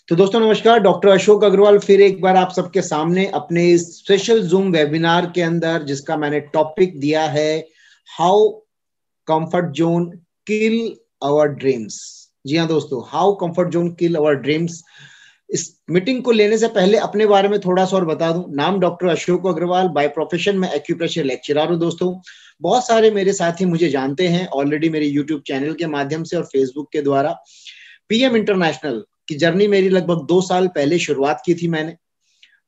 तो दोस्तों नमस्कार, डॉक्टर अशोक अग्रवाल फिर एक बार आप सबके सामने अपने स्पेशल जूम वेबिनार के अंदर, जिसका मैंने टॉपिक दिया है how comfort zone kill our dreams. जी हाँ दोस्तों, how comfort zone kill our dreams. इस मीटिंग को लेने से पहले अपने बारे में थोड़ा सा और बता दूं। नाम doctor Ashok Agrawal, by profession में एक्यूप्रेशर लेक्चरर हूं। दोस्तों बहुत सारे मेरे साथी मुझे जानते हैं ऑलरेडी मेरे यूट्यूब चैनल के माध्यम से और फेसबुक के द्वारा। पीएम इंटरनेशनल की जर्नी मेरी लगभग 2 साल पहले शुरुआत की थी मैंने,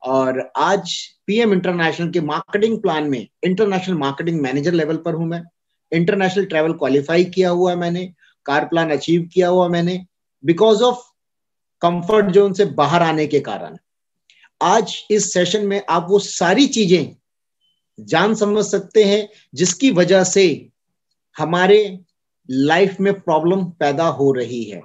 और आज पीएम इंटरनेशनल के मार्केटिंग प्लान में इंटरनेशनल मार्केटिंग मैनेजर लेवल पर हूं मैं। इंटरनेशनल ट्रैवल क्वालिफाई किया हुआ है मैंने, कार प्लान अचीव किया हुआ मैंने, बिकॉज ऑफ कंफर्ट जोन से बाहर आने के कारण। आज इस सेशन में आप वो सारी चीजें जान समझ सकते हैं जिसकी वजह से हमारे लाइफ में प्रॉब्लम पैदा हो रही है।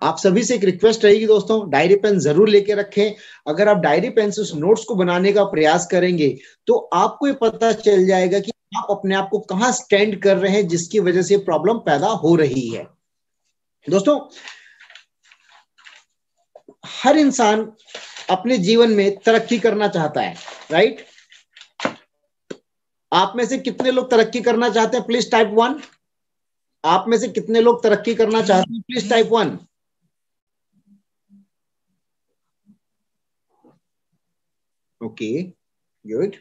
आप सभी से एक रिक्वेस्ट रहेगी दोस्तों, डायरी पेन जरूर लेके रखें। अगर आप डायरी पेन से उस नोट्स को बनाने का प्रयास करेंगे तो आपको ये पता चल जाएगा कि आप अपने आप को कहां स्टैंड कर रहे हैं जिसकी वजह से प्रॉब्लम पैदा हो रही है। दोस्तों हर इंसान अपने जीवन में तरक्की करना चाहता है, राइट? आप में से कितने लोग तरक्की करना चाहते हैं? Please type 1। आप में से कितने लोग तरक्की करना चाहते हैं? Please type 1। Okay, good.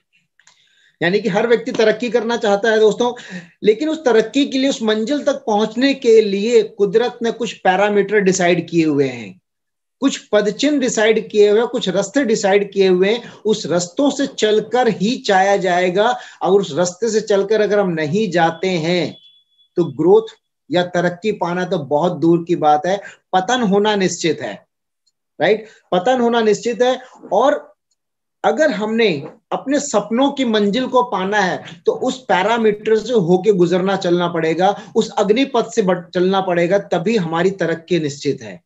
यानी कि हर व्यक्ति तरक्की करना चाहता है दोस्तों, लेकिन उस तरक्की के लिए, उस मंजिल तक पहुंचने के लिए कुदरत ने कुछ पैरामीटर डिसाइड किए हुए हैं, कुछ पदचिन्ह डिसाइड किए हुए, कुछ रास्ते डिसाइड किए हुए हैं। उस रास्तों से चलकर ही चाया जाएगा। और उस रास्ते से चलकर अगर हम नहीं जाते हैं तो ग्रोथ या तरक्की पाना तो बहुत दूर की बात है, पतन होना निश्चित है, राइट? पतन होना निश्चित है। और अगर हमने अपने सपनों की मंजिल को पाना है तो उस पैरामीटर से होके गुजरना चलना पड़ेगा, उस अग्निपथ से चलना पड़ेगा, तभी हमारी तरक्की निश्चित है।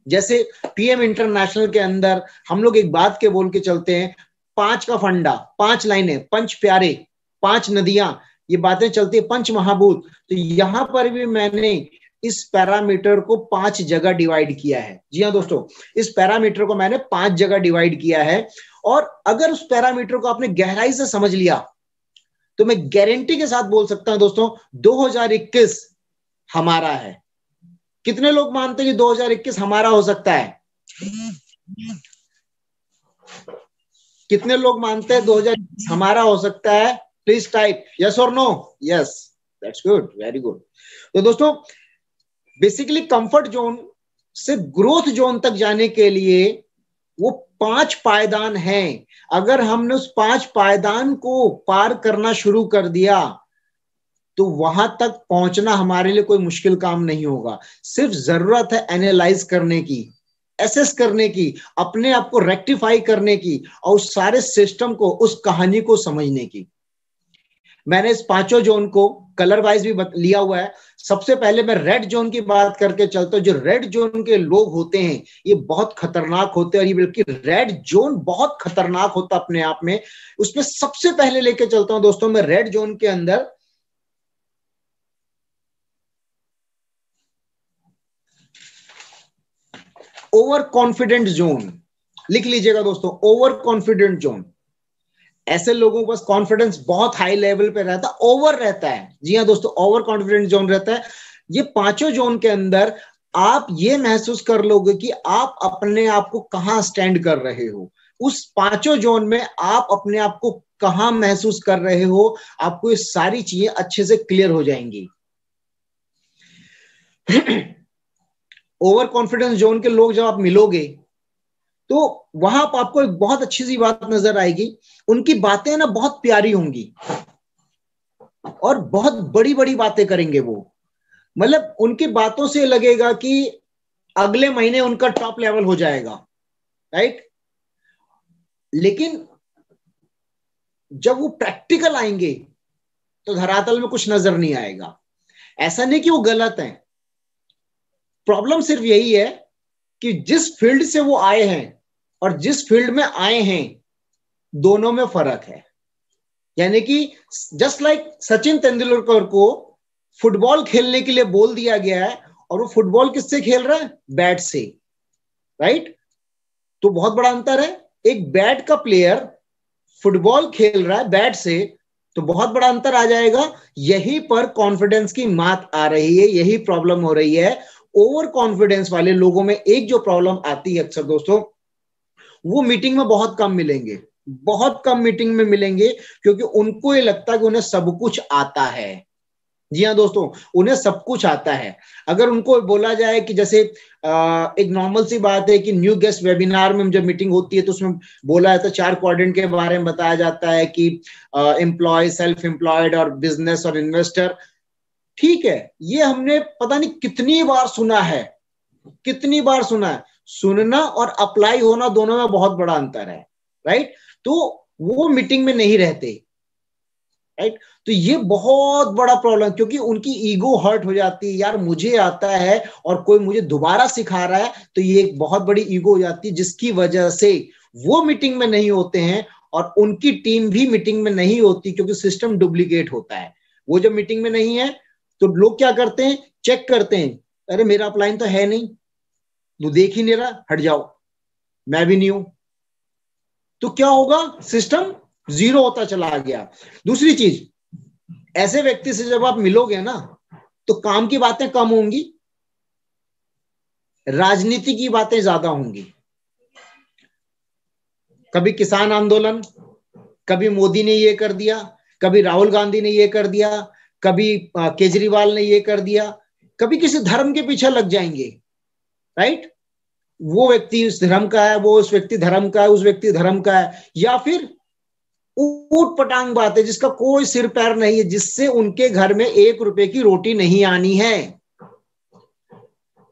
जैसे पीएम इंटरनेशनल के अंदर हम लोग एक बात के बोल के चलते हैं, 5 का फंडा, 5 लाइनें, पंच प्यारे, 5 नदियां, ये बातें चलती है, पंच महाभूत। तो यहां पर भी मैंने इस पैरामीटर को 5 जगह डिवाइड किया है। जी हाँ दोस्तों, इस पैरामीटर को मैंने 5 जगह डिवाइड किया है। और अगर उस पैरामीटर को आपने गहराई से समझ लिया तो मैं गारंटी के साथ बोल सकता हूं दोस्तों, 2021 हमारा है। कितने लोग मानते हैं कि 2021 हमारा हो सकता है? कितने लोग मानते हैं 2021 हमारा हो सकता है? प्लीज टाइप यस और no. Yes, that's good, very good. तो दोस्तों बेसिकली कंफर्ट जोन से ग्रोथ जोन तक जाने के लिए वो 5 पायदान हैं। अगर हमने उस 5 पायदान को पार करना शुरू कर दिया तो वहां तक पहुंचना हमारे लिए कोई मुश्किल काम नहीं होगा। सिर्फ जरूरत है एनालाइज करने की, एसेस करने की, अपने आप को रेक्टिफाई करने की और उस सारे सिस्टम को, उस कहानी को समझने की। मैंने इस 5 जोन को कलर वाइज भी लिया हुआ है। सबसे पहले मैं रेड जोन की बात करके चलता हूं। जो रेड जोन के लोग होते हैं ये बहुत खतरनाक होते हैं, और ये बल्कि रेड जोन बहुत खतरनाक होता अपने आप में। उसमें सबसे पहले लेके चलता हूं दोस्तों मैं रेड जोन के अंदर ओवर कॉन्फिडेंट जोन। लिख लीजिएगा दोस्तों, ओवर कॉन्फिडेंट जोन। ऐसे लोगों के पास कॉन्फिडेंस बहुत हाई लेवल पे रहता है, ओवर रहता है। जी हाँ दोस्तों, ओवर कॉन्फिडेंट जोन रहता है। ये 5 जोन के अंदर आप ये महसूस कर लोगे कि आप अपने आप को कहां स्टैंड कर रहे हो। उस 5 जोन में आप अपने आप को कहां महसूस कर रहे हो, आपको ये सारी चीजें अच्छे से क्लियर हो जाएंगी। ओवर कॉन्फिडेंस जोन के लोग जब आप मिलोगे तो वहां पर आपको एक बहुत अच्छी सी बात नजर आएगी। उनकी बातें ना बहुत प्यारी होंगी और बहुत बड़ी बड़ी बातें करेंगे वो। मतलब उनकी बातों से लगेगा कि अगले महीने उनका टॉप लेवल हो जाएगा, राइट? लेकिन जब वो प्रैक्टिकल आएंगे तो धरातल में कुछ नजर नहीं आएगा। ऐसा नहीं कि वो गलत है, प्रॉब्लम सिर्फ यही है कि जिस फील्ड से वो आए हैं और जिस फील्ड में आए हैं दोनों में फर्क है। यानी कि जस्ट लाइक सचिन तेंदुलकर को फुटबॉल खेलने के लिए बोल दिया गया है और वो फुटबॉल किससे खेल रहा है? बैट से। राइट? तो बहुत बड़ा अंतर है। एक बैट का प्लेयर फुटबॉल खेल रहा है बैट से, तो बहुत बड़ा अंतर आ जाएगा। यहीं पर कॉन्फिडेंस की मात आ रही है, यही प्रॉब्लम हो रही है। ओवर कॉन्फिडेंस वाले लोगों में एक जो प्रॉब्लम आती है अक्सर दोस्तों, वो मीटिंग में बहुत कम मिलेंगे, बहुत कम मीटिंग में मिलेंगे, क्योंकि उनको ये लगता है कि उन्हें सब कुछ आता है। जी हाँ दोस्तों, उन्हें सब कुछ आता है। अगर उनको बोला जाए कि जैसे एक नॉर्मल सी बात है कि न्यू गेस्ट वेबिनार में जब मीटिंग होती है तो उसमें बोला जाता है 4 क्वाड्रेंट के बारे में बताया जाता है कि एम्प्लॉय, सेल्फ एम्प्लॉयड और बिजनेस और इन्वेस्टर। ठीक है, ये हमने पता नहीं कितनी बार सुना है, कितनी बार सुना है। सुनना और अप्लाई होना दोनों में बहुत बड़ा अंतर है, राइट? तो वो मीटिंग में नहीं रहते, राइट? तो ये बहुत बड़ा प्रॉब्लम, क्योंकि उनकी ईगो हर्ट हो जाती है, यार मुझे आता है और कोई मुझे दोबारा सिखा रहा है, तो ये एक बहुत बड़ी ईगो हो जाती है, जिसकी वजह से वो मीटिंग में नहीं होते हैं और उनकी टीम भी मीटिंग में नहीं होती, क्योंकि सिस्टम डुप्लीकेट होता है। वो जब मीटिंग में नहीं है तो लोग क्या करते हैं, चेक करते हैं, अरे मेरा अपलाइन तो है नहीं, तू देख ही नहीं रहा, हट जाओ, मैं भी नहीं हूं। तो क्या होगा, सिस्टम जीरो होता चला गया। दूसरी चीज, ऐसे व्यक्ति से जब आप मिलोगे ना, तो काम की बातें कम होंगी, राजनीति की बातें ज्यादा होंगी। कभी किसान आंदोलन, कभी मोदी ने ये कर दिया, कभी राहुल गांधी ने ये कर दिया, कभी केजरीवाल ने ये कर दिया, कभी किसी धर्म के पीछे लग जाएंगे, राइट? वो व्यक्ति उस धर्म का है, वो उस व्यक्ति धर्म का है, उस व्यक्ति धर्म का है, या फिर ऊट पटांग बात है जिसका कोई सिर पैर नहीं है, जिससे उनके घर में 1 रुपए की रोटी नहीं आनी है,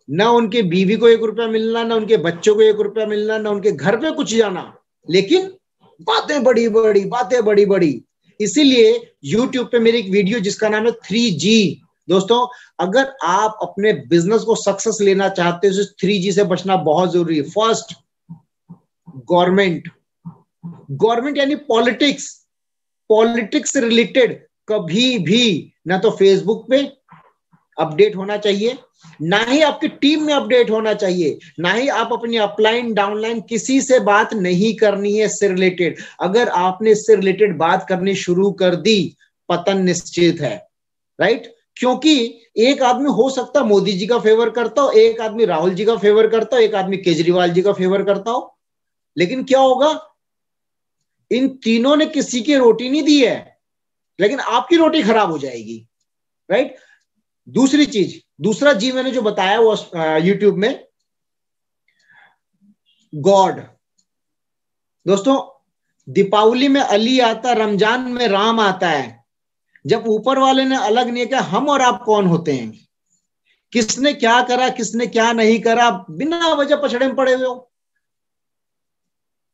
ना उनके बीवी को 1 रुपया मिलना, ना उनके बच्चों को 1 रुपया मिलना, ना उनके घर पे कुछ जाना, लेकिन बातें बड़ी बड़ी, बातें बड़ी बड़ी। इसीलिए YouTube पे मेरी एक वीडियो जिसका नाम है 3G। दोस्तों, अगर आप अपने बिजनेस को सक्सेस लेना चाहते हो तो 3G से बचना बहुत जरूरी है। First, government. गवर्नमेंट यानी पॉलिटिक्स। पॉलिटिक्स से रिलेटेड कभी भी ना तो फेसबुक पे अपडेट होना चाहिए, ना ही आपकी टीम में अपडेट होना चाहिए, ना ही आप अपनी अपलाइन डाउनलाइन किसी से बात नहीं करनी है इससे रिलेटेड। अगर आपने इससे रिलेटेड बात करनी शुरू कर दी, पतन निश्चित है, राइट? क्योंकि एक आदमी हो सकता है मोदी जी का फेवर करता हो, एक आदमी राहुल जी का फेवर करता हो, एक आदमी केजरीवाल जी का फेवर करता हो, लेकिन क्या होगा, इन तीनों ने किसी की रोटी नहीं दी है, लेकिन आपकी रोटी खराब हो जाएगी, राइट? दूसरी चीज, दूसरा जी मैंने जो बताया वो YouTube में, गॉड। दोस्तों, दीपावली में अली आता, रमजान में राम आता है। जब ऊपर वाले ने अलग नहीं किया, हम और आप कौन होते हैं? किसने क्या करा, किसने क्या नहीं करा, बिना वजह पछड़े में पड़े हुए हो।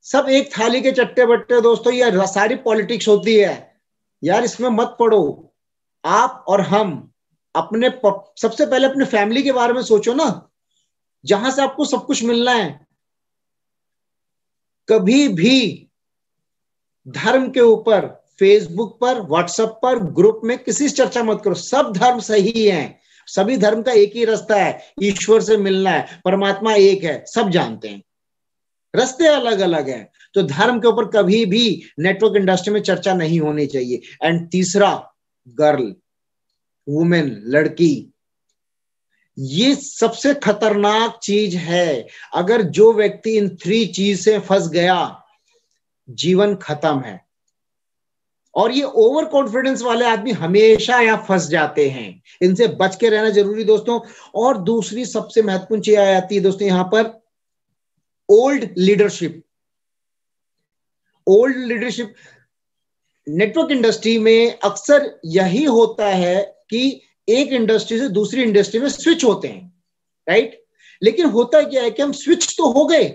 सब एक थाली के चट्टे बट्टे। दोस्तों, ये सारी पॉलिटिक्स होती है यार, इसमें मत पड़ो। आप और हम अपने सबसे पहले अपने फैमिली के बारे में सोचो ना, जहां से आपको सब कुछ मिलना है। कभी भी धर्म के ऊपर फेसबुक पर, व्हाट्सएप पर, ग्रुप में किसी से चर्चा मत करो। सब धर्म सही है, सभी धर्म का एक ही रास्ता है, ईश्वर से मिलना है, परमात्मा एक है, सब जानते हैं, रास्ते अलग अलग हैं। तो धर्म के ऊपर कभी भी नेटवर्क इंडस्ट्री में चर्चा नहीं होनी चाहिए। एंड तीसरा, गर्ल, वुमेन, लड़की, ये सबसे खतरनाक चीज है। अगर जो व्यक्ति इन 3 चीज से फंस गया, जीवन खत्म है। और ये ओवर कॉन्फिडेंस वाले आदमी हमेशा यहां फंस जाते हैं, इनसे बच के रहना जरूरी दोस्तों। और दूसरी सबसे महत्वपूर्ण चीज आ जाती है दोस्तों यहां पर, old leadership. Old leadership network industry में अक्सर यही होता है कि एक इंडस्ट्री से दूसरी इंडस्ट्री में स्विच होते हैं, राइट? लेकिन होता क्या है कि हम स्विच तो हो गए,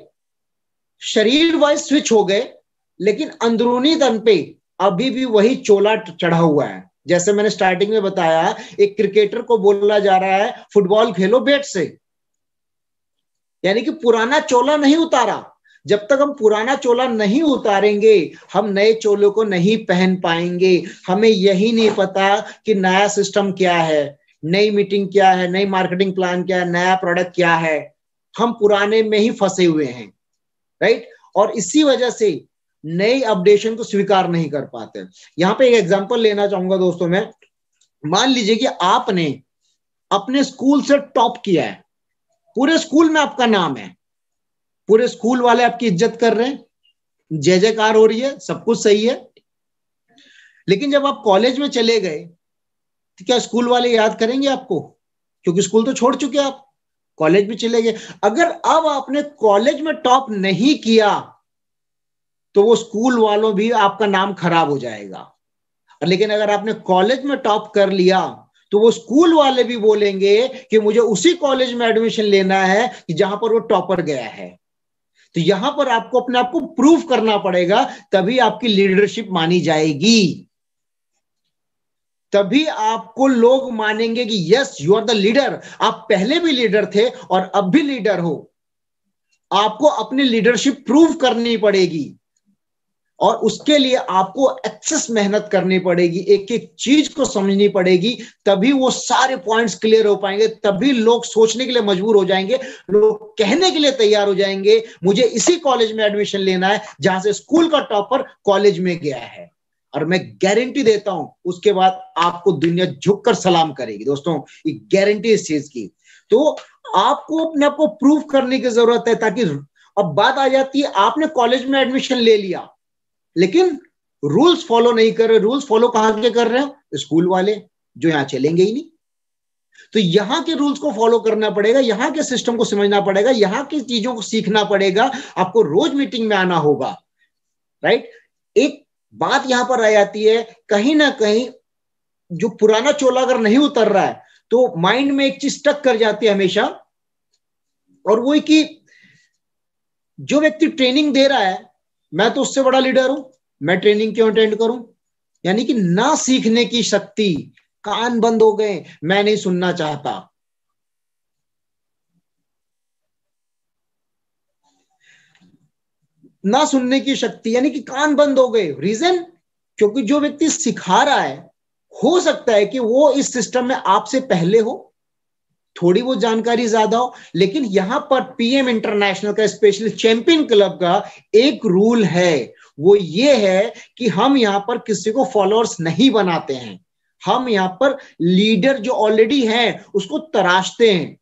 शरीर वाइज स्विच हो गए, लेकिन अंदरूनी तन पे अभी भी वही चोला चढ़ा हुआ है। जैसे मैंने स्टार्टिंग में बताया, एक क्रिकेटर को बोला जा रहा है फुटबॉल खेलो बैट से, यानी कि पुराना चोला नहीं उतारा। जब तक हम पुराना चोला नहीं उतारेंगे, हम नए चोलों को नहीं पहन पाएंगे। हमें यही नहीं पता कि नया सिस्टम क्या है, नई मीटिंग क्या है, नई मार्केटिंग प्लान क्या है, नया प्रोडक्ट क्या है। हम पुराने में ही फंसे हुए हैं, राइट। और इसी वजह से नई अपडेशन को स्वीकार नहीं कर पाते। यहां पे एक एग्जांपल लेना चाहूंगा दोस्तों मैं। मान लीजिए कि आपने अपने स्कूल से टॉप किया है, पूरे स्कूल में आपका नाम है, पूरे स्कूल वाले आपकी इज्जत कर रहे हैं, जय जयकार हो रही है, सब कुछ सही है। लेकिन जब आप कॉलेज में चले गए तो क्या स्कूल वाले याद करेंगे आपको? क्योंकि स्कूल तो छोड़ चुके आप, कॉलेज में चले गए। अगर अब आपने कॉलेज में टॉप नहीं किया तो वो स्कूल वालों भी आपका नाम खराब हो जाएगा। लेकिन अगर आपने कॉलेज में टॉप कर लिया तो वो स्कूल वाले भी बोलेंगे कि मुझे उसी कॉलेज में एडमिशन लेना है कि जहां पर वो टॉपर गया है। तो यहां पर आपको अपने आप को प्रूव करना पड़ेगा, तभी आपकी लीडरशिप मानी जाएगी, तभी आपको लोग मानेंगे कि yes you are the leader. आप पहले भी लीडर थे और अब भी लीडर हो। आपको अपनी लीडरशिप प्रूव करनी पड़ेगी और उसके लिए आपको एक्सेस मेहनत करनी पड़ेगी, एक एक चीज को समझनी पड़ेगी, तभी वो सारे पॉइंट्स क्लियर हो पाएंगे, तभी लोग सोचने के लिए मजबूर हो जाएंगे, लोग कहने के लिए तैयार हो जाएंगे मुझे इसी कॉलेज में एडमिशन लेना है जहां से स्कूल का टॉपर कॉलेज में गया है। और मैं गारंटी देता हूं उसके बाद आपको दुनिया झुककर सलाम करेगी दोस्तों, ये गारंटी इस चीज की। तो आपको अपने आप को प्रूव करने की जरूरत है, ताकि अब बात आ जाती है आपने कॉलेज में एडमिशन ले लिया लेकिन रूल्स फॉलो नहीं कर रहे। रूल्स फॉलो कहां के कर रहे हो? स्कूल वाले, जो यहां चलेंगे ही नहीं। तो यहां के रूल्स को फॉलो करना पड़ेगा, यहां के सिस्टम को समझना पड़ेगा, यहां की चीजों को सीखना पड़ेगा, आपको रोज मीटिंग में आना होगा, राइट। एक बात यहां पर आ जाती है, कहीं ना कहीं जो पुराना चोला अगर नहीं उतर रहा है तो माइंड में एक चीज स्टक कर जाती है हमेशा, और वो कि जो व्यक्ति ट्रेनिंग दे रहा है मैं तो उससे बड़ा लीडर हूं, मैं ट्रेनिंग क्यों अटेंड करूं? यानी कि ना सीखने की शक्ति, कान बंद हो गए, मैं नहीं सुनना चाहता। ना सुनने की शक्ति यानी कि कान बंद हो गए। रीजन, क्योंकि जो व्यक्ति सिखा रहा है हो सकता है कि वो इस सिस्टम में आपसे पहले हो, थोड़ी वो जानकारी ज्यादा हो, लेकिन यहां पर पीएम इंटरनेशनल का, स्पेशली चैंपियन क्लब का एक रूल है, वो ये है कि हम यहां पर किसी को फॉलोअर्स नहीं बनाते हैं, हम यहां पर लीडर जो ऑलरेडी है उसको तराशते हैं।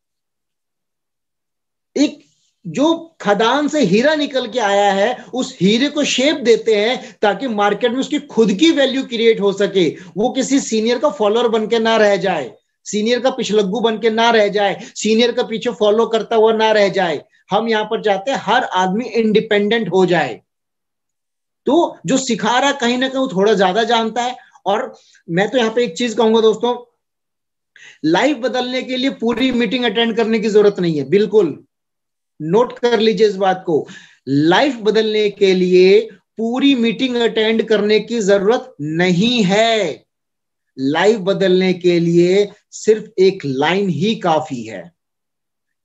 एक जो खदान से हीरा निकल के आया है उस हीरे को शेप देते हैं ताकि मार्केट में उसकी खुद की वैल्यू क्रिएट हो सके, वो किसी सीनियर का फॉलोअर बन के ना रह जाए, सीनियर का पिछलग्गू बन के ना रह जाए, सीनियर का पीछे फॉलो करता हुआ ना रह जाए। हम यहां पर चाहते हैं हर आदमी इंडिपेंडेंट हो जाए। तो जो सिखा रहा कहीं ना कहीं थोड़ा ज्यादा जानता है। और मैं तो यहां पे एक चीज कहूंगा दोस्तों, लाइफ बदलने के लिए पूरी मीटिंग अटेंड करने की जरूरत नहीं है, बिल्कुल नोट कर लीजिए इस बात को। लाइफ बदलने के लिए पूरी मीटिंग अटेंड करने की जरूरत नहीं है। लाइफ बदलने के लिए सिर्फ एक लाइन ही काफी है,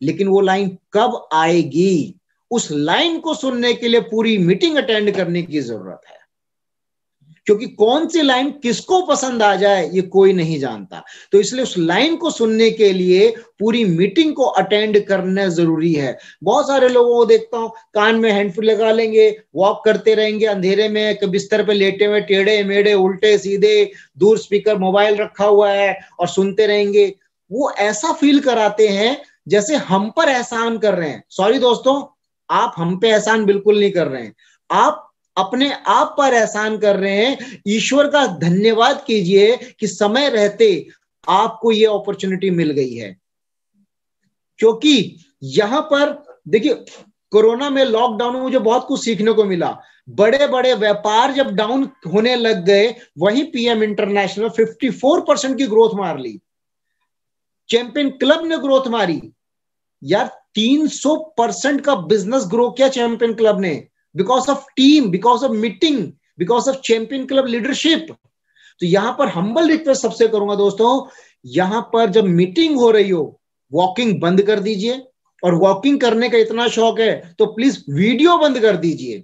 लेकिन वो लाइन कब आएगी उस लाइन को सुनने के लिए पूरी मीटिंग अटेंड करने की जरूरत है, क्योंकि कौन सी लाइन किसको पसंद आ जाए ये कोई नहीं जानता। तो इसलिए उस लाइन को सुनने के लिए पूरी मीटिंग को अटेंड करना जरूरी है। बहुत सारे लोगों को देखता हूं कान में हैंडफ्री लगा लेंगे, वॉक करते रहेंगे अंधेरे में, बिस्तर पे लेटे हुए टेढ़े मेढ़े उल्टे सीधे, दूर स्पीकर मोबाइल रखा हुआ है और सुनते रहेंगे। वो ऐसा फील कराते हैं जैसे हम पर एहसान कर रहे हैं। सॉरी दोस्तों, आप हम पे एहसान बिल्कुल नहीं कर रहे हैं, आप अपने आप पर एहसान कर रहे हैं। ईश्वर का धन्यवाद कीजिए कि समय रहते आपको ये अपॉर्चुनिटी मिल गई है, क्योंकि यहां पर देखिए कोरोना में, लॉकडाउन में मुझे बहुत कुछ सीखने को मिला। बड़े बड़े व्यापार जब डाउन होने लग गए, वहीं पीएम इंटरनेशनल 54% की ग्रोथ मार ली, चैंपियन क्लब ने ग्रोथ मारी। यार 300% का बिजनेस ग्रो किया चैंपियन क्लब ने, because of team, because of meeting, because of champion club leadership. तो यहां पर हम्बल रिक्वेस्ट सबसे करूंगा दोस्तों, यहां पर जब मीटिंग हो रही हो वॉकिंग बंद कर दीजिए, और वॉकिंग करने का इतना शौक है तो प्लीज वीडियो बंद कर दीजिए।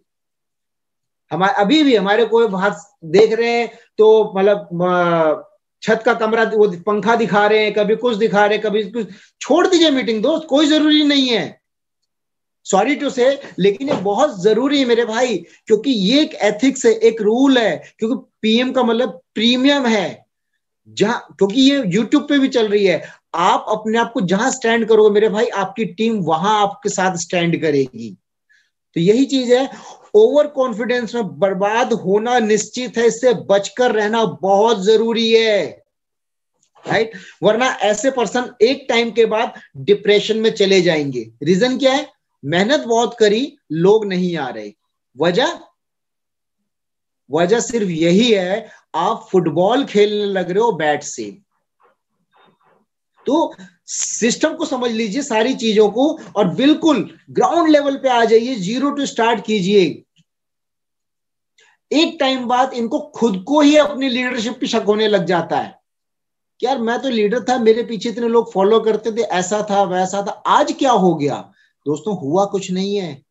हमारे अभी भी हमारे कोई बात देख रहे हैं तो मतलब छत का कमरा, वो पंखा दिखा रहे हैं, कभी कुछ दिखा रहे हैं, कभी कुछ, छोड़ दीजिए मीटिंग दोस्त, कोई जरूरी नहीं है। सॉरी टू से, लेकिन ये बहुत जरूरी है मेरे भाई, क्योंकि ये एक एथिक्स है, एक रूल है, क्योंकि पीएम का मतलब प्रीमियम है, जहां, क्योंकि ये यूट्यूब पे भी चल रही है। आप अपने आप को जहां स्टैंड करोगे मेरे भाई, आपकी टीम वहां आपके साथ स्टैंड करेगी। तो यही चीज है, ओवर कॉन्फिडेंस में बर्बाद होना निश्चित है, इससे बचकर रहना बहुत जरूरी है, राइट। वरना ऐसे पर्सन एक टाइम के बाद डिप्रेशन में चले जाएंगे। रीजन क्या है? मेहनत बहुत करी, लोग नहीं आ रहे। वजह सिर्फ यही है, आप फुटबॉल खेलने लग रहे हो बैट से। तो सिस्टम को समझ लीजिए, सारी चीजों को, और बिल्कुल ग्राउंड लेवल पे आ जाइए, 0 टू स्टार्ट कीजिए। एक टाइम बाद इनको खुद को ही अपनी लीडरशिप पे शक होने लग जाता है कि यार मैं तो लीडर था, मेरे पीछे इतने लोग फॉलो करते थे, ऐसा था वैसा था, आज क्या हो गया? दोस्तों हुआ कुछ नहीं है,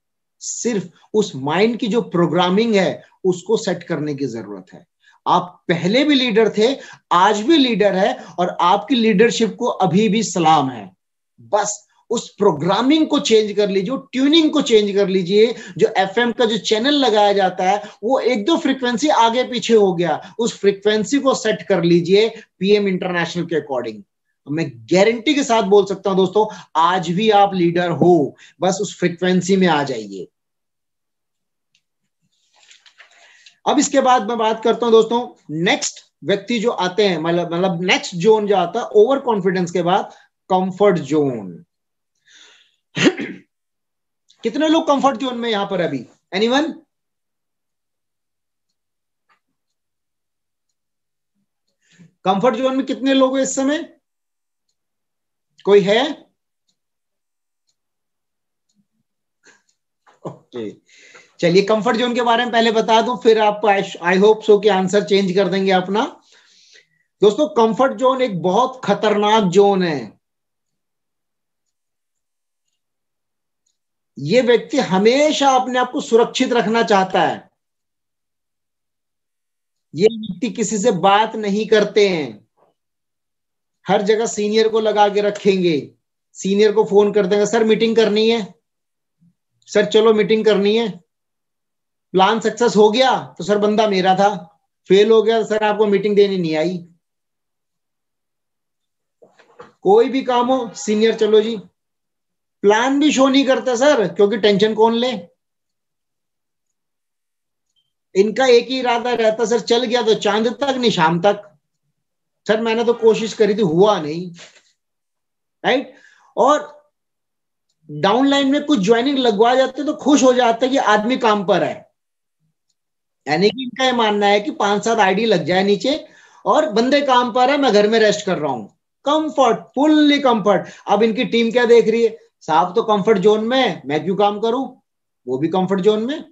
सिर्फ उस माइंड की जो प्रोग्रामिंग है उसको सेट करने की जरूरत है। आप पहले भी लीडर थे, आज भी लीडर है, और आपकी लीडरशिप को अभी भी सलाम है। बस उस प्रोग्रामिंग को चेंज कर लीजिए, ट्यूनिंग को चेंज कर लीजिए। जो एफएम का जो चैनल लगाया जाता है वो एक दो फ्रीक्वेंसी आगे पीछे हो गया, उस फ्रीक्वेंसी को सेट कर लीजिए पीएम इंटरनेशनल के अकॉर्डिंग। मैं गारंटी के साथ बोल सकता हूं दोस्तों, आज भी आप लीडर हो, बस उस फ्रीक्वेंसी में आ जाइए। अब इसके बाद मैं बात करता हूं दोस्तों, नेक्स्ट व्यक्ति जो आते हैं, मतलब नेक्स्ट जोन जो आता है ओवर कॉन्फिडेंस के बाद, कंफर्ट जोन। कितने लोग कंफर्ट जोन में यहां पर अभी? एनीवन? कंफर्ट जोन में कितने लोग हैं इस समय? कोई है? ओके, चलिए कंफर्ट जोन के बारे में पहले बता दूं, फिर आप आई होप सो कि आंसर चेंज कर देंगे अपना। दोस्तों कंफर्ट जोन एक बहुत खतरनाक जोन है। ये व्यक्ति हमेशा अपने आप को सुरक्षित रखना चाहता है। ये व्यक्ति किसी से बात नहीं करते हैं, हर जगह सीनियर को लगा के रखेंगे। सीनियर को फोन कर देंगे, सर मीटिंग करनी है, सर चलो मीटिंग करनी है। प्लान सक्सेस हो गया तो सर बंदा मेरा था, फेल हो गया सर आपको मीटिंग देनी नहीं आई। कोई भी काम हो, सीनियर चलो जी। प्लान भी शो नहीं करता सर, क्योंकि टेंशन कौन ले। इनका एक ही इरादा रहता, सर चल गया तो चांद तक नहीं शाम तक, सर मैंने तो कोशिश करी थी हुआ नहीं, राइट। और डाउनलाइन में कुछ ज्वाइनिंग लगवा जाते तो खुश हो जाते कि आदमी काम पर है। यानी कि इनका ये मानना है कि 5-7 आईडी लग जाए नीचे और बंदे काम पर है, मैं घर में रेस्ट कर रहा हूं। Comfort, fully comfort. अब इनकी टीम क्या देख रही है, साहब तो कंफर्ट जोन में, मैं क्यों काम करूं, वो भी कंफर्ट जोन में।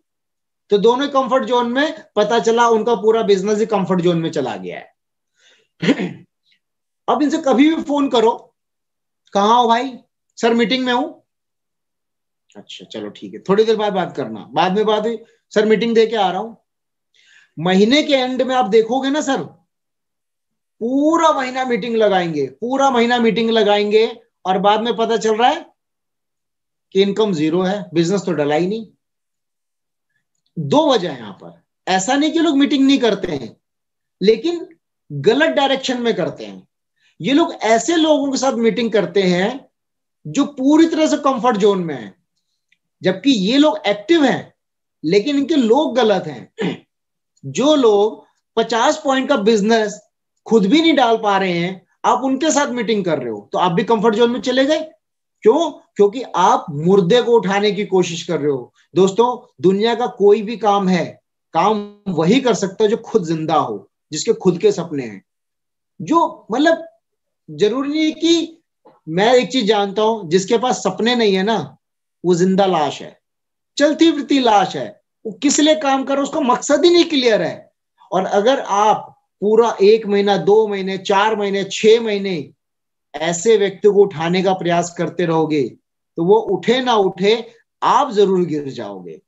तो दोनों कंफर्ट जोन में, पता चला उनका पूरा बिजनेस ही कंफर्ट जोन में चला गया है। अब इनसे कभी भी फोन करो, कहाँ हो भाई? सर मीटिंग में हूं। अच्छा चलो ठीक है, थोड़ी देर बाद बात करना, बाद में बात हुई, सर मीटिंग दे के आ रहा हूं। महीने के एंड में आप देखोगे ना सर, पूरा महीना मीटिंग लगाएंगे, पूरा महीना मीटिंग लगाएंगे, और बाद में पता चल रहा है कि इनकम 0 है, बिजनेस तो डला ही नहीं। 2 वजह है यहां पर। ऐसा नहीं कि लोग मीटिंग नहीं करते हैं, लेकिन गलत डायरेक्शन में करते हैं। ये लोग ऐसे लोगों के साथ मीटिंग करते हैं जो पूरी तरह से कंफर्ट जोन में है, जबकि ये लोग एक्टिव हैं, लेकिन इनके लोग गलत हैं। जो लोग 50 पॉइंट का बिजनेस खुद भी नहीं डाल पा रहे हैं, आप उनके साथ मीटिंग कर रहे हो, तो आप भी कंफर्ट जोन में चले गए। क्यों? क्योंकि आप मुर्दे को उठाने की कोशिश कर रहे हो। दोस्तों दुनिया का कोई भी काम है, काम वही कर सकता है जो खुद जिंदा हो, जिसके खुद के सपने हैं। जो मतलब जरूरी नहीं कि, मैं एक चीज जानता हूं, जिसके पास सपने नहीं है ना, वो जिंदा लाश है, चलती फिरती लाश है। वो किस लिए काम कर रहा है, उसका मकसद ही नहीं क्लियर है। और अगर आप पूरा 1 महीना, 2 महीने, 4 महीने, 6 महीने ऐसे व्यक्ति को उठाने का प्रयास करते रहोगे, तो वो उठे ना उठे, आप जरूर गिर जाओगे।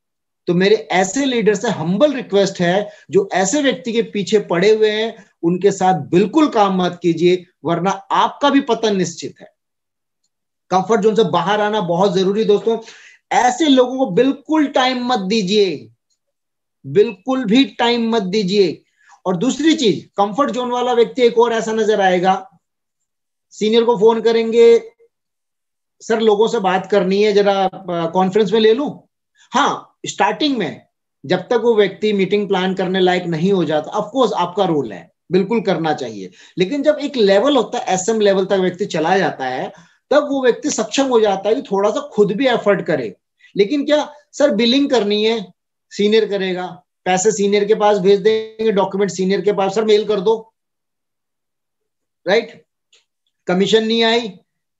तो मेरे ऐसे लीडर से हम्बल रिक्वेस्ट है, जो ऐसे व्यक्ति के पीछे पड़े हुए हैं, उनके साथ बिल्कुल काम मत कीजिए, वरना आपका भी पतन निश्चित है। कंफर्ट जोन से बाहर आना बहुत जरूरी दोस्तों। ऐसे लोगों को बिल्कुल टाइम मत दीजिए, बिल्कुल भी टाइम मत दीजिए। और दूसरी चीज, कंफर्ट जोन वाला व्यक्ति एक और ऐसा नजर आएगा, सीनियर को फोन करेंगे, सर लोगों से बात करनी है, जरा कॉन्फ्रेंस में ले लूं। हाँ, स्टार्टिंग में जब तक वो व्यक्ति मीटिंग प्लान करने लायक नहीं हो जाता, ऑफ कोर्स आपका रोल है, बिल्कुल करना चाहिए। लेकिन जब एक लेवल होता है, एसएम लेवल तक व्यक्ति चला जाता है, तब वो व्यक्ति सक्षम हो जाता है कि थोड़ा सा खुद भी एफर्ट करे। लेकिन क्या सर बिलिंग करनी है, सीनियर करेगा, पैसे सीनियर के पास भेज देंगे, डॉक्यूमेंट सीनियर के पास, सर मेल कर दो, राइट। कमीशन नहीं आई,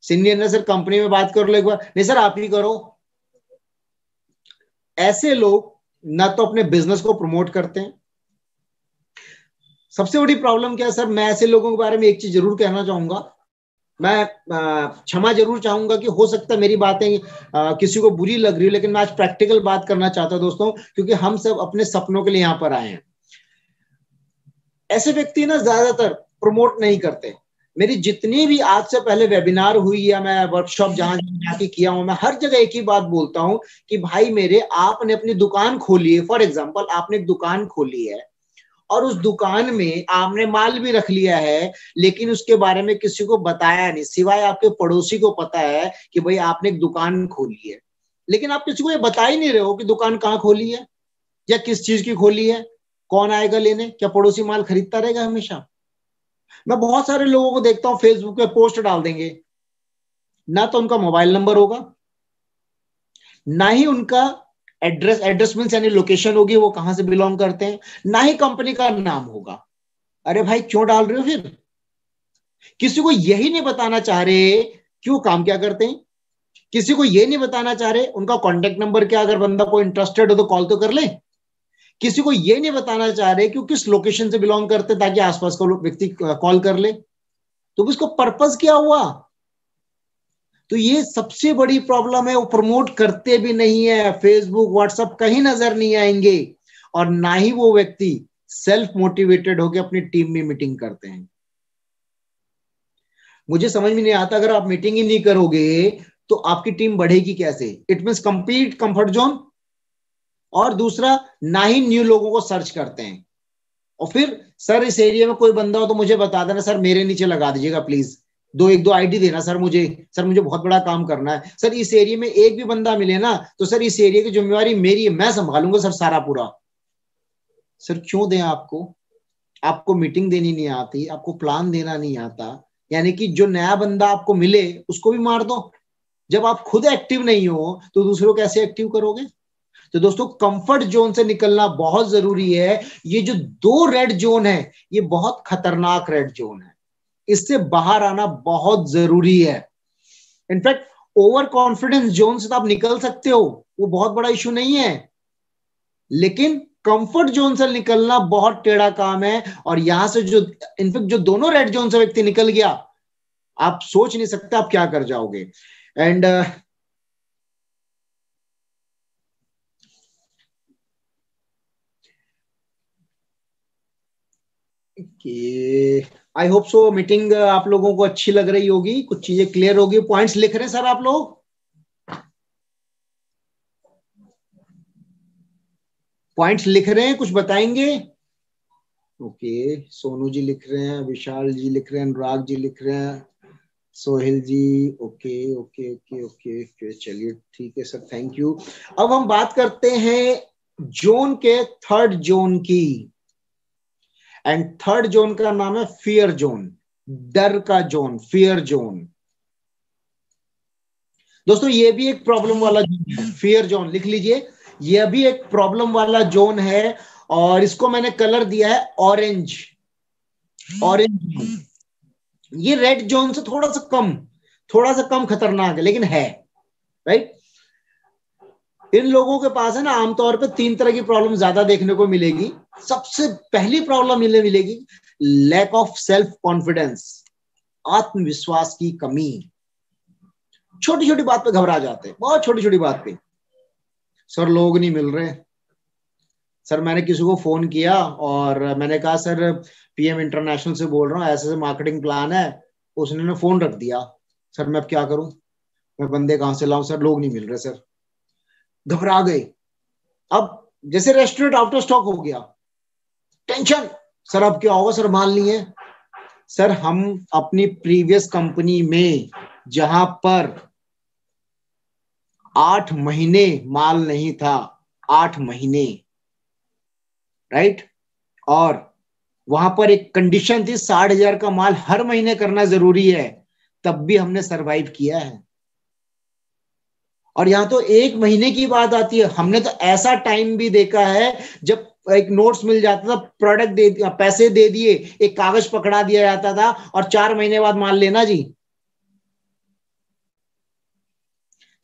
सीनियर ने सर कंपनी में बात कर लो एक बार, नहीं सर आप ही करो। ऐसे लोग ना तो अपने बिजनेस को प्रमोट करते हैं। सबसे बड़ी प्रॉब्लम क्या है सर, मैं ऐसे लोगों के बारे में एक चीज जरूर कहना चाहूंगा, मैं क्षमा जरूर चाहूंगा कि हो सकता है मेरी बातें किसी को बुरी लग रही है, लेकिन मैं आज प्रैक्टिकल बात करना चाहता हूं दोस्तों, क्योंकि हम सब अपने सपनों के लिए यहां पर आए हैं। ऐसे व्यक्ति ना ज्यादातर प्रमोट नहीं करते। मेरी जितनी भी आज से पहले वेबिनार हुई या मैं वर्कशॉप जहां जाके किया हूं, मैं हर जगह एक ही बात बोलता हूं कि भाई मेरे, आपने अपनी दुकान खोली है, फॉर एग्जांपल आपने एक दुकान खोली है और उस दुकान में आपने माल भी रख लिया है, लेकिन उसके बारे में किसी को बताया नहीं, सिवाय आपके पड़ोसी को पता है कि भाई आपने एक दुकान खोली है, लेकिन आप किसी को ये बता ही नहीं रहे हो कि दुकान कहाँ खोली है या किस चीज की खोली है, कौन आएगा लेने, क्या पड़ोसी माल खरीदता रहेगा हमेशा। मैं बहुत सारे लोगों को देखता हूं फेसबुक पे पोस्ट डाल देंगे, ना तो उनका मोबाइल नंबर होगा, ना ही उनका एड्रेस, एड्रेस मीन्स यानी लोकेशन होगी, वो कहां से बिलोंग करते हैं, ना ही कंपनी का नाम होगा। अरे भाई क्यों डाल रहे हो फिर? किसी को यही नहीं बताना चाह रहे क्यों काम क्या करते हैं, किसी को ये नहीं बताना चाह रहे उनका कॉन्टेक्ट नंबर क्या, अगर बंदा कोई इंटरेस्टेड हो तो कॉल तो कर ले। किसी को ये नहीं बताना चाह रहे कि किस लोकेशन से बिलोंग करते, ताकि आसपास का व्यक्ति कॉल कर ले। तो इसको पर्पस क्या हुआ? तो ये सबसे बड़ी प्रॉब्लम है, वो प्रमोट करते भी नहीं है, फेसबुक व्हाट्सएप कहीं नजर नहीं आएंगे, और ना ही वो व्यक्ति सेल्फ मोटिवेटेड होकर अपनी टीम में मीटिंग करते हैं। मुझे समझ में नहीं आता, अगर आप मीटिंग ही नहीं करोगे तो आपकी टीम बढ़ेगी कैसे? It means complete comfort zone. और दूसरा, ना ही न्यू लोगों को सर्च करते हैं। और फिर सर इस एरिया में कोई बंदा हो तो मुझे बता देना, सर मेरे नीचे लगा दीजिएगा प्लीज, एक दो आईडी देना सर मुझे बहुत बड़ा काम करना है सर, इस एरिया में एक भी बंदा मिले ना तो सर इस एरिया की जिम्मेवारी मेरी है, मैं संभालूंगा सर सारा पूरा। सर क्यों दें आपको? आपको मीटिंग देनी नहीं आती, आपको प्लान देना नहीं आता, यानी कि जो नया बंदा आपको मिले उसको भी मार दो। जब आप खुद एक्टिव नहीं हो तो दूसरों को कैसे एक्टिव करोगे? तो दोस्तों कंफर्ट जोन से निकलना बहुत जरूरी है। ये जो 2 रेड जोन है, ये बहुत खतरनाक रेड जोन है, इससे बाहर आना बहुत जरूरी है। इनफैक्ट ओवर कॉन्फिडेंस जोन से तो आप निकल सकते हो, वो बहुत बड़ा इशू नहीं है, लेकिन कंफर्ट जोन से निकलना बहुत टेढ़ा काम है। और यहां से जो इनफैक्ट जो दोनों रेड जोन से व्यक्ति निकल गया, आप सोच नहीं सकते आप क्या कर जाओगे। And I hope so meeting आप लोगों को अच्छी लग रही होगी, कुछ चीजें क्लियर होगी। पॉइंट्स लिख रहे हैं सर आप लोग? पॉइंट्स लिख रहे हैं, कुछ बताएंगे? ओके, सोनू जी लिख रहे हैं, विशाल जी लिख रहे हैं, अनुराग जी लिख रहे हैं, Sohail ji, okay okay okay okay okay, चलिए ठीक है सर, थैंक यू। अब हम बात करते हैं जोन के, थर्ड जोन की। एंड थर्ड जोन का नाम है फियर जोन, डर का जोन, फियर जोन। दोस्तों ये भी एक प्रॉब्लम वाला जोन है, फियर जोन लिख लीजिए, यह भी एक प्रॉब्लम वाला जोन है, और इसको मैंने कलर दिया है ऑरेंज, ऑरेंज। ये रेड जोन से थोड़ा सा कम खतरनाक है, लेकिन है, राइट। इन लोगों के पास है ना आमतौर पे 3 तरह की प्रॉब्लम ज्यादा देखने को मिलेगी। सबसे पहली प्रॉब्लम इन्हें मिलेगी लैक ऑफ सेल्फ कॉन्फिडेंस, आत्मविश्वास की कमी। छोटी छोटी बात पे घबरा जाते हैं, बहुत छोटी छोटी बात पे, सर लोग नहीं मिल रहे, सर मैंने किसी को फोन किया और मैंने कहा सर पीएम इंटरनेशनल से बोल रहा हूँ, ऐसे ऐसे मार्केटिंग प्लान है, उसने ना फोन रख दिया, सर मैं अब क्या करूं, मैं बंदे कहां से लाऊं, सर लोग नहीं मिल रहे सर। घबरा गए। अब जैसे रेस्टोरेंट आउट ऑफ स्टॉक हो गया, टेंशन, सर अब क्या होगा, सर माल नहीं है। सर हम अपनी प्रीवियस कंपनी में जहां पर 8 महीने माल नहीं था, 8 महीने, राइट, और वहां पर एक कंडीशन थी 60,000 का माल हर महीने करना जरूरी है, तब भी हमने सरवाइव किया है। और यहां तो 1 महीने की बात आती है, हमने तो ऐसा टाइम भी देखा है जब एक नोट्स मिल जाता था, प्रोडक्ट दे दिया, पैसे दे दिए, एक कागज पकड़ा दिया जाता था और 4 महीने बाद माल लेना जी,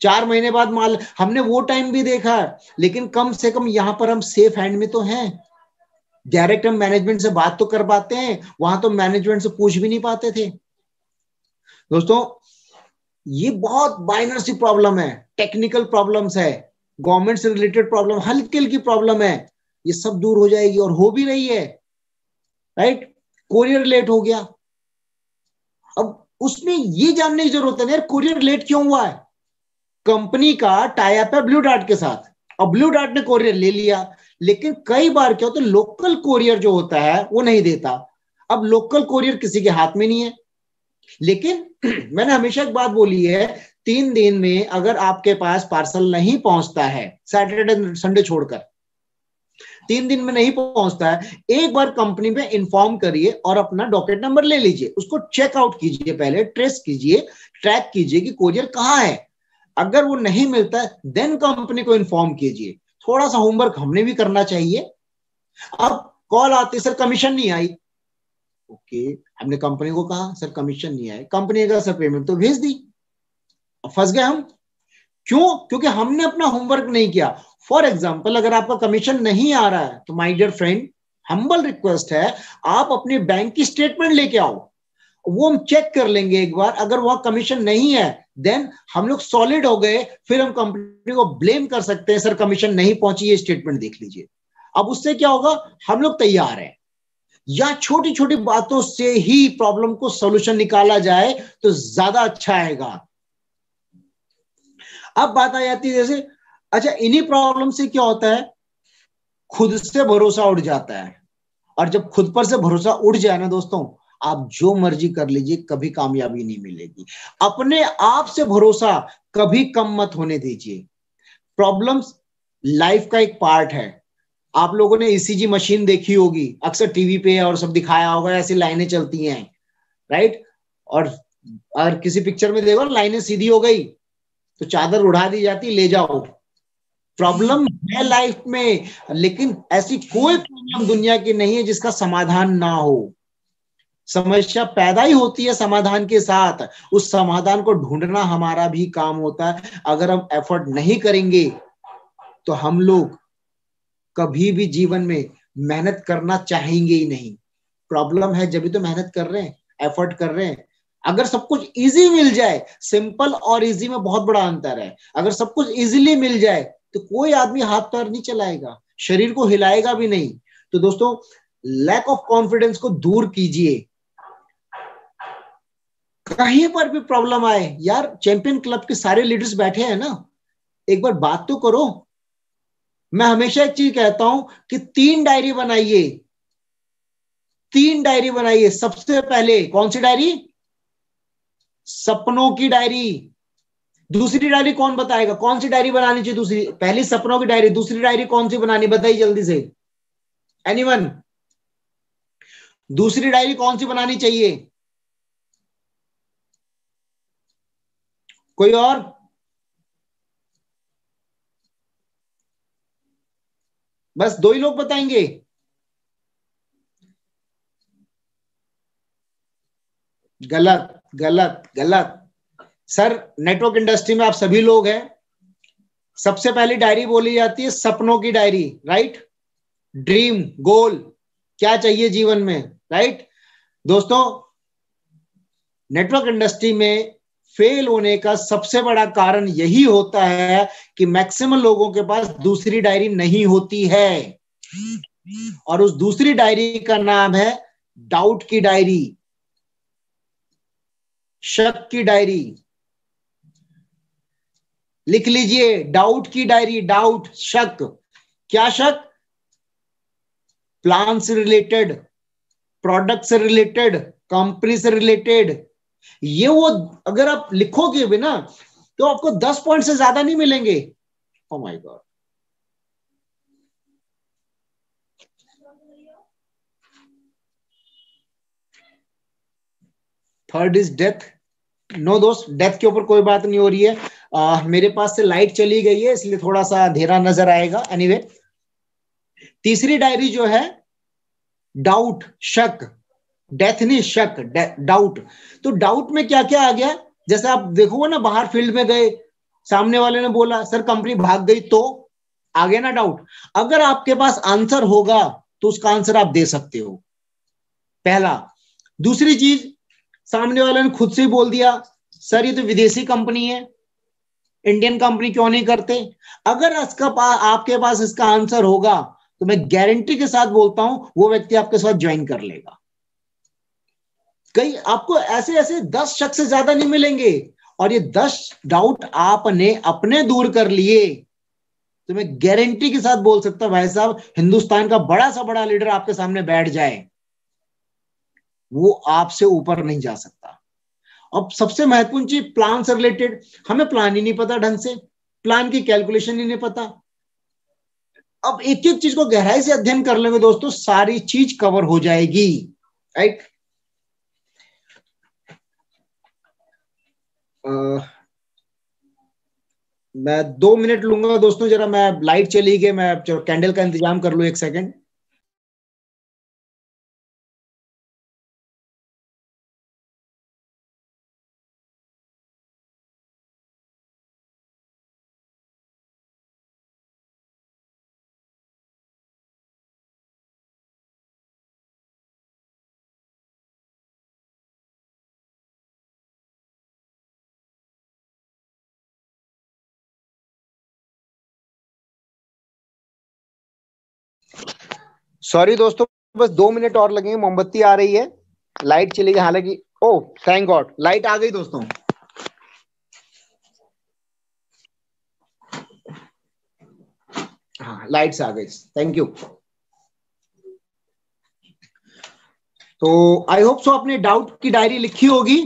4 महीने बाद माल, हमने वो टाइम भी देखा है। लेकिन कम से कम यहां पर हम सेफ हैंड में तो हैं, डायरेक्ट हम मैनेजमेंट से बात तो कर पाते हैं, वहां तो मैनेजमेंट से पूछ भी नहीं पाते थे। दोस्तों ये बहुत माइनर सी प्रॉब्लम है, टेक्निकल प्रॉब्लम्स है, गवर्नमेंट से रिलेटेड प्रॉब्लम, हल्की हल्की प्रॉब्लम है, ये सब दूर हो जाएगी और हो भी रही है, राइट। कोरियर लेट हो गया, अब उसमें ये जानने की जरूरत है यार कोरियर लेट क्यों हुआ है। कंपनी का टाई अप है ब्लू डार्ट के साथ, और ब्लू डार्ट ने कोरियर ले लिया, लेकिन कई बार क्या होता है लोकल कोरियर जो होता है वो नहीं देता। अब लोकल कोरियर किसी के हाथ में नहीं है, लेकिन मैंने हमेशा एक बात बोली है, 3 दिन में अगर आपके पास पार्सल नहीं पहुंचता है, सैटरडे संडे छोड़कर 3 दिन में नहीं पहुंचता है, एक बार कंपनी में इन्फॉर्म करिए और अपना डॉकेट नंबर ले लीजिए, उसको चेकआउट कीजिए, पहले ट्रेस कीजिए, ट्रैक कीजिए कि कोरियर कहां है। अगर वो नहीं मिलता है देन कंपनी को इन्फॉर्म कीजिए। थोड़ा सा होमवर्क हमने भी करना चाहिए। अब कॉल आती, सर कमीशन नहीं आई, ओके, हमने कंपनी को कहा सर कमीशन नहीं आया, कंपनी का सर पेमेंट तो भेज दी, फंस गए हम। क्यों? क्योंकि हमने अपना होमवर्क नहीं किया। फॉर एग्जाम्पल अगर आपका कमीशन नहीं आ रहा है तो my dear friend, humble request है, आप अपने बैंक की स्टेटमेंट लेके आओ, वो हम चेक कर लेंगे एक बार। अगर वहां कमीशन नहीं है देन हम लोग सॉलिड हो गए, फिर हम कंपनी को ब्लेम कर सकते हैं, सर कमीशन नहीं पहुंची, ये स्टेटमेंट देख लीजिए। अब उससे क्या होगा, हम लोग तैयार हैं। या छोटी छोटी बातों से ही प्रॉब्लम को सॉल्यूशन निकाला जाए तो ज्यादा अच्छा आएगा। अब बात आ जाती है जैसे, अच्छा इन्हीं प्रॉब्लम से क्या होता है, खुद से भरोसा उठ जाता है, और जब खुद पर से भरोसा उठ जाए ना दोस्तों, आप जो मर्जी कर लीजिए कभी कामयाबी नहीं मिलेगी। अपने आप से भरोसा कभी कम मत होने दीजिए। प्रॉब्लम्स लाइफ का एक पार्ट है। आप लोगों ने ईसीजी मशीन देखी होगी, अक्सर टीवी पे और सब दिखाया होगा, ऐसी लाइनें चलती हैं, राइट। और किसी पिक्चर में देखो लाइनें सीधी हो गई तो चादर उड़ा दी जाती, ले जाओ। प्रॉब्लम है लाइफ में, लेकिन ऐसी कोई प्रॉब्लम दुनिया की नहीं है जिसका समाधान ना हो। समस्या पैदा ही होती है समाधान के साथ, उस समाधान को ढूंढना हमारा भी काम होता है। अगर हम एफर्ट नहीं करेंगे तो हम लोग कभी भी जीवन में मेहनत करना चाहेंगे ही नहीं। प्रॉब्लम है जब भी तो मेहनत कर रहे हैं, एफर्ट कर रहे हैं। अगर सब कुछ इजी मिल जाए, सिंपल और इजी में बहुत बड़ा अंतर है। अगर सब कुछ इजीली मिल जाए तो कोई आदमी हाथ पैर नहीं चलाएगा, शरीर को हिलाएगा भी नहीं। तो दोस्तों लैक ऑफ कॉन्फिडेंस को दूर कीजिए। कहीं पर भी प्रॉब्लम आए, यार चैंपियन क्लब के सारे लीडर्स बैठे हैं ना, एक बार बात तो करो। मैं हमेशा एक चीज कहता हूं कि 3 डायरी बनाइए, 3 डायरी बनाइए। सबसे पहले कौन सी डायरी? सपनों की डायरी। दूसरी डायरी कौन बताएगा कौन सी डायरी बनानी चाहिए? दूसरी, पहली सपनों की डायरी, दूसरी डायरी कौन सी बनानी, बताइए जल्दी से, एनीवन? दूसरी डायरी कौन सी बनानी चाहिए? कोई और? बस 2 ही लोग बताएंगे? गलत गलत गलत। सर नेटवर्क इंडस्ट्री में आप सभी लोग हैं, सबसे पहली डायरी बोली जाती है सपनों की डायरी, राइट। ड्रीम, गोल, क्या चाहिए जीवन में, राइट। दोस्तों नेटवर्क इंडस्ट्री में फेल होने का सबसे बड़ा कारण यही होता है कि मैक्सिमम लोगों के पास दूसरी डायरी नहीं होती है, और उस दूसरी डायरी का नाम है डाउट की डायरी, शक की डायरी। लिख लीजिए, डाउट की डायरी, डाउट, शक। क्या शक? प्लान से रिलेटेड, प्रोडक्ट से रिलेटेड, कंपनी से रिलेटेड। ये वो अगर आप लिखोगे भी ना तो आपको 10 पॉइंट से ज्यादा नहीं मिलेंगे। Oh my god. Third is death. No दोस्त, डेथ के ऊपर कोई बात नहीं हो रही है। मेरे पास से लाइट चली गई है इसलिए थोड़ा सा अंधेरा नजर आएगा। एनीवे, तीसरी डायरी जो है, डाउट, शक, डेथ नहीं, शक, डाउट। तो डाउट में क्या क्या आ गया? जैसे आप देखोगे ना, बाहर फील्ड में गए, सामने वाले ने बोला सर कंपनी भाग गई, तो आ गया ना डाउट। अगर आपके पास आंसर होगा तो उसका आंसर आप दे सकते हो, पहला। दूसरी चीज, सामने वाले ने खुद से ही बोल दिया सर ये तो विदेशी कंपनी है, इंडियन कंपनी क्यों नहीं करते। अगर आपके पास इसका आंसर होगा तो मैं गारंटी के साथ बोलता हूं वो व्यक्ति आपके साथ ज्वाइन कर लेगा। कई आपको ऐसे ऐसे 10 शख्स से ज्यादा नहीं मिलेंगे, और ये 10 डाउट आपने अपने दूर कर लिए तो मैं गारंटी के साथ बोल सकता हूं भाई साहब, हिंदुस्तान का बड़ा सा बड़ा लीडर आपके सामने बैठ जाए, वो आपसे ऊपर नहीं जा सकता। अब सबसे महत्वपूर्ण चीज, प्लान से रिलेटेड, हमें प्लान ही नहीं पता ढंग से, प्लान की कैलकुलेशन ही नहीं पता। अब एक एक चीज को गहराई से अध्ययन कर लेंगे दोस्तों, सारी चीज कवर हो जाएगी, राइट। मैं 2 मिनट लूंगा दोस्तों, जरा मैं, लाइट चली गई, मैं कैंडल का इंतजाम कर लूं, 1 सेकंड। सॉरी दोस्तों, बस 2 मिनट और लगेंगे, मोमबत्ती आ रही है, लाइट चली गई हालांकि। ओह थैंक गॉड, लाइट आ गई दोस्तों। हाँ लाइट्स आ गई, थैंक यू। तो आई होप सो आपने डाउट की डायरी लिखी होगी।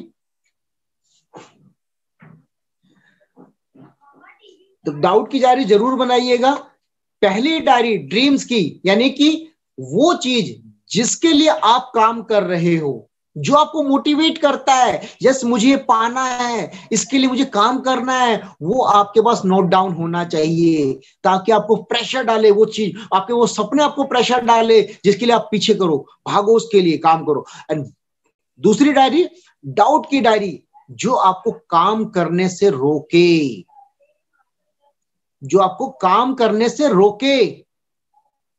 तो डाउट की डायरी जरूर बनाइएगा। पहली डायरी ड्रीम्स की, यानी कि वो चीज जिसके लिए आप काम कर रहे हो, जो आपको मोटिवेट करता है, यस मुझे ये पाना है, इसके लिए मुझे काम करना है, वो आपके पास नोट डाउन होना चाहिए, ताकि आपको प्रेशर डाले वो चीज, आपके वो सपने आपको प्रेशर डाले जिसके लिए आप पीछे करो, भागो, उसके लिए काम करो। एंड दूसरी डायरी, डाउट की डायरी, जो आपको काम करने से रोके, जो आपको काम करने से रोके।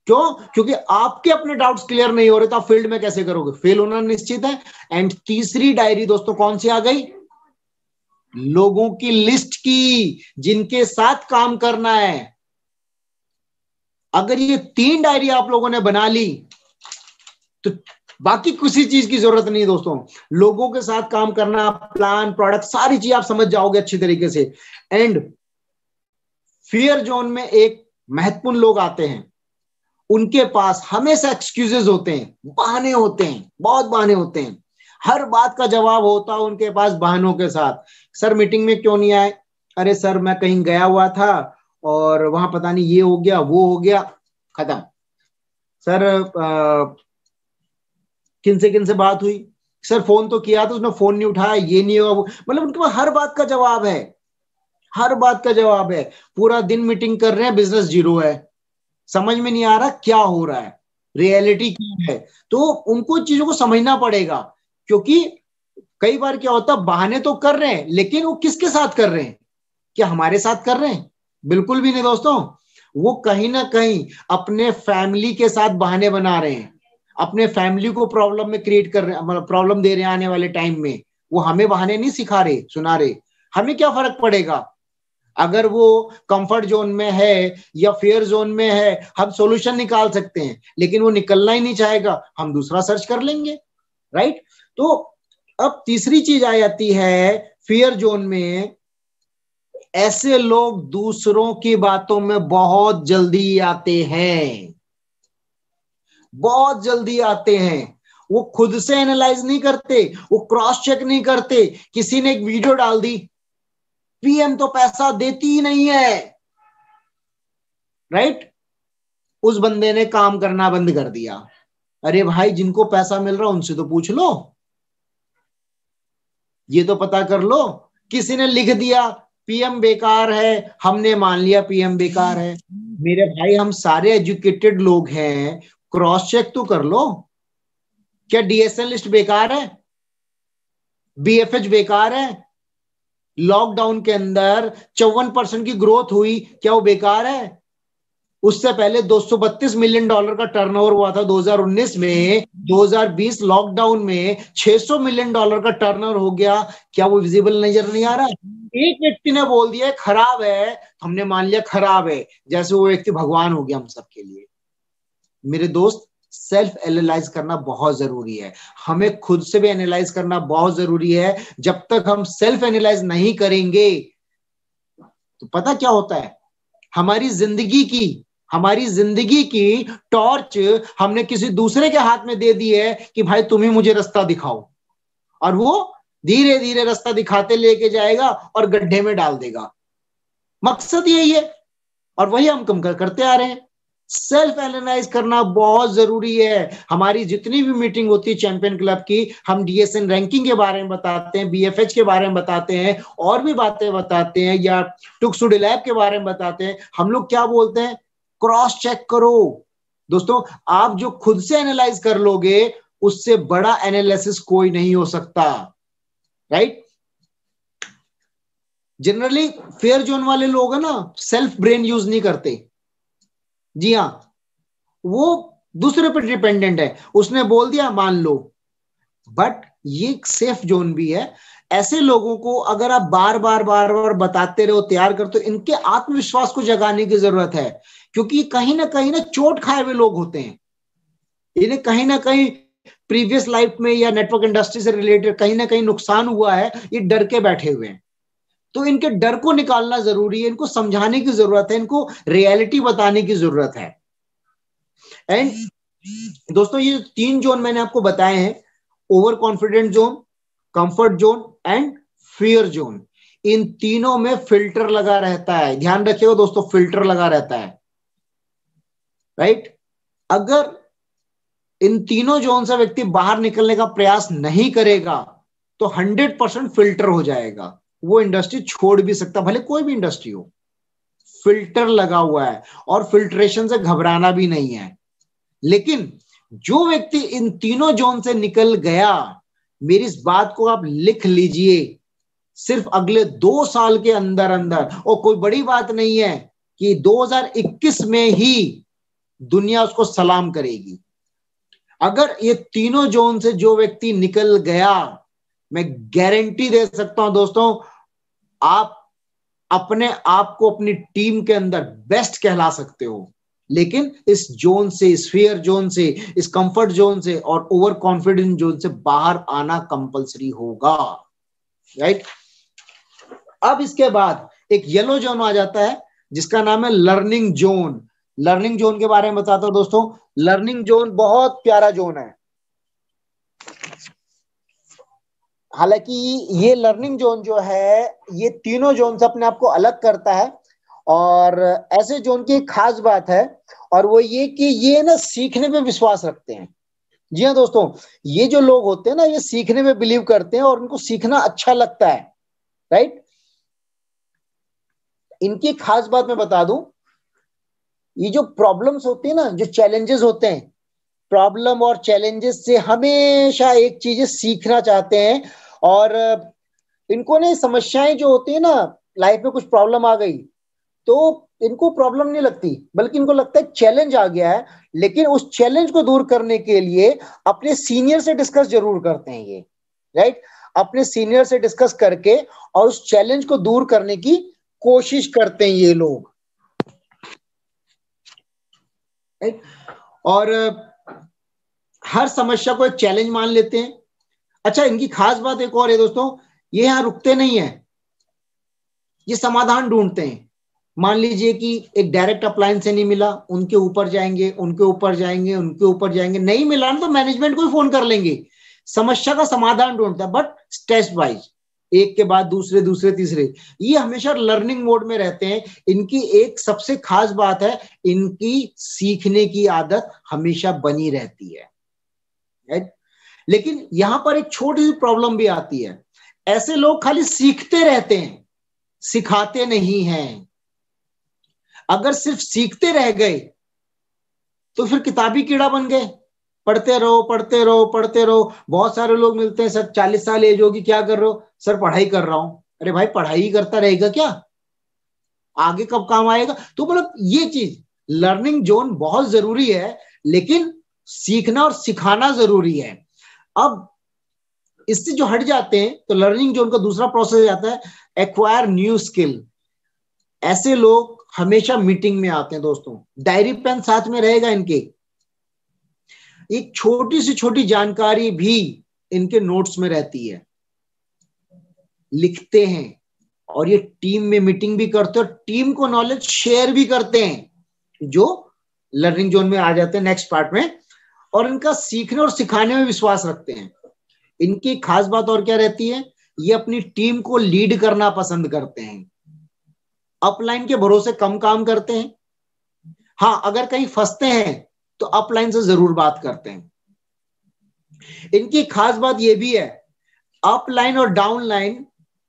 क्यों? क्योंकि आपके अपने डाउट्स क्लियर नहीं हो रहे तो आप फील्ड में कैसे करोगे, फेल होना निश्चित है। एंड तीसरी डायरी दोस्तों कौन सी आ गई? लोगों की लिस्ट की, जिनके साथ काम करना है। अगर ये 3 डायरी आप लोगों ने बना ली तो बाकी किसी चीज की जरूरत नहीं दोस्तों। लोगों के साथ काम करना, प्लान, प्रोडक्ट, सारी चीज आप समझ जाओगे अच्छी तरीके से। एंड फियर जोन में एक महत्वपूर्ण लोग आते हैं, उनके पास हमेशा एक्सक्यूजेस होते हैं, बहाने होते हैं, बहुत बहाने होते हैं, हर बात का जवाब होता है उनके पास बहानों के साथ। सर मीटिंग में क्यों नहीं आए? अरे सर मैं कहीं गया हुआ था और वहां पता नहीं ये हो गया वो हो गया, खत्म। सर किन से बात हुई? सर फोन तो किया था, उसने फोन नहीं उठाया, ये नहीं हुआ वो, मतलब उनके पास हर बात का जवाब है, हर बात का जवाब है। पूरा दिन मीटिंग कर रहे हैं, बिजनेस जीरो है, समझ में नहीं आ रहा क्या हो रहा है, रियलिटी क्या है। तो उनको चीजों को समझना पड़ेगा, क्योंकि कई बार क्या होता है, बहाने तो कर रहे हैं लेकिन वो किसके साथ कर रहे हैं? क्या हमारे साथ कर रहे हैं? बिल्कुल भी नहीं दोस्तों। वो कहीं ना कहीं अपने फैमिली के साथ बहाने बना रहे हैं, अपने फैमिली को प्रॉब्लम में क्रिएट कर रहे हैं, प्रॉब्लम दे रहे हैं आने वाले टाइम में। वो हमें बहाने नहीं सिखा रहे, सुना रहे। हमें क्या फर्क पड़ेगा अगर वो कंफर्ट जोन में है या फेयर जोन में है, हम सॉल्यूशन निकाल सकते हैं, लेकिन वो निकलना ही नहीं चाहेगा, हम दूसरा सर्च कर लेंगे, राइट। तो अब तीसरी चीज आ जाती है फियर जोन में, ऐसे लोग दूसरों की बातों में बहुत जल्दी आते हैं, बहुत जल्दी आते हैं। वो खुद से एनालाइज नहीं करते, वो क्रॉस चेक नहीं करते। किसी ने एक वीडियो डाल दी, पीएम तो पैसा देती ही नहीं है, राइट, उस बंदे ने काम करना बंद कर दिया। अरे भाई, जिनको पैसा मिल रहा उनसे तो पूछ लो, ये तो पता कर लो। किसी ने लिख दिया पीएम बेकार है, हमने मान लिया पीएम बेकार है। मेरे भाई, हम सारे एजुकेटेड लोग हैं, क्रॉस चेक तो कर लो। क्या डीएसएन लिस्ट बेकार है? बीएफएच बेकार है? लॉकडाउन के अंदर 54% की ग्रोथ हुई, क्या वो बेकार है? उससे पहले 232 मिलियन डॉलर का टर्नओवर हुआ था 2019 में, 2020 लॉकडाउन में 600 मिलियन डॉलर का टर्नओवर हो गया। क्या वो विजिबल नजर नहीं आ रहा? एक व्यक्ति ने बोल दिया खराब है, हमने मान लिया खराब है, जैसे वो व्यक्ति भगवान हो गया हम सबके लिए। मेरे दोस्त, सेल्फ एनालाइज करना बहुत जरूरी है, हमें खुद से भी एनालाइज करना बहुत जरूरी है। जब तक हम सेल्फ एनालाइज नहीं करेंगे तो पता क्या होता है, हमारी जिंदगी की टॉर्च हमने किसी दूसरे के हाथ में दे दी है कि भाई तुम ही मुझे रास्ता दिखाओ, और वो धीरे धीरे रास्ता दिखाते लेके जाएगा और गड्ढे में डाल देगा। मकसद यही है, और वही हम कम करते आ रहे हैं। सेल्फ एनालाइज करना बहुत जरूरी है। हमारी जितनी भी मीटिंग होती है चैंपियन क्लब की, हम डीएसएन रैंकिंग के बारे में बताते हैं, बीएफएच के बारे में बताते हैं, और भी बातें बताते हैं, या टुक्सुडी लैब के बारे में बताते हैं। हम लोग क्या बोलते हैं? क्रॉस चेक करो। दोस्तों, आप जो खुद से एनालाइज कर लोगे, उससे बड़ा एनालिसिस कोई नहीं हो सकता, राइट। जनरली फेयर जोन वाले लोग है ना, सेल्फ ब्रेन यूज नहीं करते। जी हाँ, वो दूसरे पर डिपेंडेंट है, उसने बोल दिया मान लो। बट ये एक सेफ जोन भी है। ऐसे लोगों को अगर आप बार बार बताते रहो, तैयार करते हो, इनके आत्मविश्वास को जगाने की जरूरत है, क्योंकि कहीं ना चोट खाए हुए लोग होते हैं। इन्हें कहीं ना कहीं प्रीवियस लाइफ में या नेटवर्क इंडस्ट्री से रिलेटेड कहीं ना कहीं नुकसान हुआ है, ये डर के बैठे हुए हैं। तो इनके डर को निकालना जरूरी है, इनको समझाने की जरूरत है, इनको रियलिटी बताने की जरूरत है। एंड दोस्तों, ये 3 जोन मैंने आपको बताए हैं, over confident zone, comfort zone and fear zone. इन तीनों में फिल्टर लगा रहता है, ध्यान रखिएगा दोस्तों, फिल्टर लगा रहता है, राइट। अगर इन तीनों जोन से व्यक्ति बाहर निकलने का प्रयास नहीं करेगा तो 100% फिल्टर हो जाएगा। वो इंडस्ट्री छोड़ भी सकता, भले कोई भी इंडस्ट्री हो, फिल्टर लगा हुआ है, और फिल्ट्रेशन से घबराना भी नहीं है। लेकिन जो व्यक्ति इन तीनों जोन से निकल गया, मेरी इस बात को आप लिख लीजिए, सिर्फ अगले 2 साल के अंदर अंदर, और कोई बड़ी बात नहीं है कि 2021 में ही दुनिया उसको सलाम करेगी। अगर ये तीनों जोन से जो व्यक्ति निकल गया, मैं गारंटी दे सकता हूं दोस्तों, आप अपने आप को अपनी टीम के अंदर बेस्ट कहला सकते हो। लेकिन इस जोन से, इस फियर जोन से, इस कंफर्ट जोन से और ओवर कॉन्फिडेंस जोन से बाहर आना कंपलसरी होगा, राइट। अब इसके बाद एक येलो जोन आ जाता है जिसका नाम है लर्निंग जोन। लर्निंग जोन के बारे में बताता हूं दोस्तों। लर्निंग जोन बहुत प्यारा जोन है। हालांकि ये लर्निंग जोन जो है, ये तीनों जोन से अपने आप को अलग करता है, और ऐसे जोन की एक खास बात है, और वो ये कि ये ना सीखने में विश्वास रखते हैं। जी हाँ दोस्तों, ये जो लोग होते हैं ना, ये सीखने में बिलीव करते हैं और उनको सीखना अच्छा लगता है, राइट। इनकी खास बात मैं बता दूं, ये जो प्रॉब्लम्स होती है ना, जो चैलेंजेस होते हैं, प्रॉब्लम और चैलेंजेस से हमेशा एक चीज सीखना चाहते हैं। और इनको ना समस्याएं जो होती है ना, लाइफ में कुछ प्रॉब्लम आ गई तो इनको प्रॉब्लम नहीं लगती, बल्कि इनको लगता है चैलेंज आ गया है। लेकिन उस चैलेंज को दूर करने के लिए अपने सीनियर से डिस्कस जरूर करते हैं ये, राइट। अपने सीनियर से डिस्कस करके और उस चैलेंज को दूर करने की कोशिश करते हैं ये लोग, राइट। और हर समस्या को एक चैलेंज मान लेते हैं। अच्छा, इनकी खास बात एक और है दोस्तों, ये यहां रुकते नहीं है, ये समाधान ढूंढते हैं। मान लीजिए कि एक डायरेक्ट अप्लायंस से नहीं मिला, उनके ऊपर जाएंगे, उनके ऊपर जाएंगे, उनके ऊपर जाएंगे, नहीं मिला ना तो मैनेजमेंट को ही फोन कर लेंगे। समस्या का समाधान ढूंढता है, बट स्टेप वाइज, एक के बाद दूसरे, दूसरे तीसरे। ये हमेशा लर्निंग मोड में रहते हैं। इनकी एक सबसे खास बात है, इनकी सीखने की आदत हमेशा बनी रहती है, राइट। लेकिन यहां पर एक छोटी सी प्रॉब्लम भी आती है, ऐसे लोग खाली सीखते रहते हैं, सिखाते नहीं हैं। अगर सिर्फ सीखते रह गए तो फिर किताबी कीड़ा बन गए, पढ़ते रहो पढ़ते रहो पढ़ते रहो। बहुत सारे लोग मिलते हैं, सर 40 साल एज होगी, क्या कर रहे हो? सर पढ़ाई कर रहा हूं। अरे भाई पढ़ाई ही करता रहेगा क्या? आगे कब काम आएगा? तो मतलब ये चीज, लर्निंग जोन बहुत जरूरी है, लेकिन सीखना और सिखाना जरूरी है। अब इससे जो हट जाते हैं तो लर्निंग जोन का दूसरा प्रोसेस आता है एक्वायर न्यू स्किल। ऐसे लोग हमेशा मीटिंग में आते हैं दोस्तों, डायरी पेन साथ में रहेगा इनके, एक छोटी सी छोटी जानकारी भी इनके नोट्स में रहती है, लिखते हैं, और ये टीम में मीटिंग भी करते हैं और टीम को नॉलेज शेयर भी करते हैं, जो लर्निंग जोन में आ जाते हैं नेक्स्ट पार्ट में। और इनका सीखने और सिखाने में विश्वास रखते हैं। इनकी खास बात और क्या रहती है, ये अपनी टीम को लीड करना पसंद करते हैं, अपलाइन के भरोसे कम काम करते हैं। हाँ, अगर कहीं फंसते हैं तो अपलाइन से जरूर बात करते हैं। इनकी खास बात यह भी है, अपलाइन और डाउनलाइन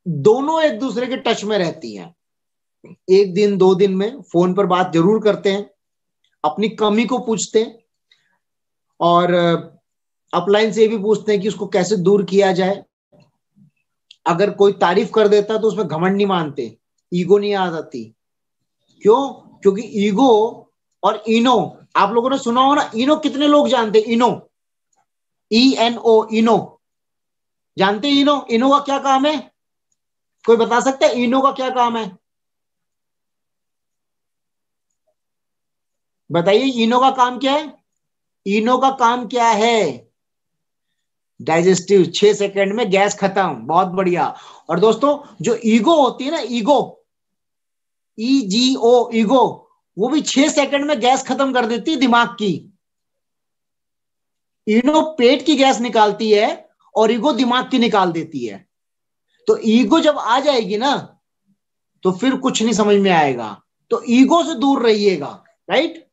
दोनों एक दूसरे के टच में रहती हैं। एक दिन 2 दिन में फोन पर बात जरूर करते हैं, अपनी कमी को पूछते हैं, और अपलाइन से भी पूछते हैं कि उसको कैसे दूर किया जाए। अगर कोई तारीफ कर देता है तो उसमें घमंड नहीं मानते, ईगो नहीं आ जाती। क्यों? क्योंकि ईगो और इनो, आप लोगों ने सुना हो ना, इनो कितने लोग जानते हैं? इनो, ENO, इनो जानते हैं? इनो का क्या काम है? कोई बता सकता है इनो का क्या काम है? बताइए, इनो का काम क्या है? इनो का काम क्या है? डाइजेस्टिव, 6 सेकंड में गैस खत्म, बहुत बढ़िया। और दोस्तों, जो ईगो होती है ना, ईगो, EGO, ईगो, वो भी 6 सेकंड में गैस खत्म कर देती है दिमाग की। इनो पेट की गैस निकालती है और ईगो दिमाग की निकाल देती है। तो ईगो जब आ जाएगी ना तो फिर कुछ नहीं समझ में आएगा। तो ईगो से दूर रहिएगा, राइट।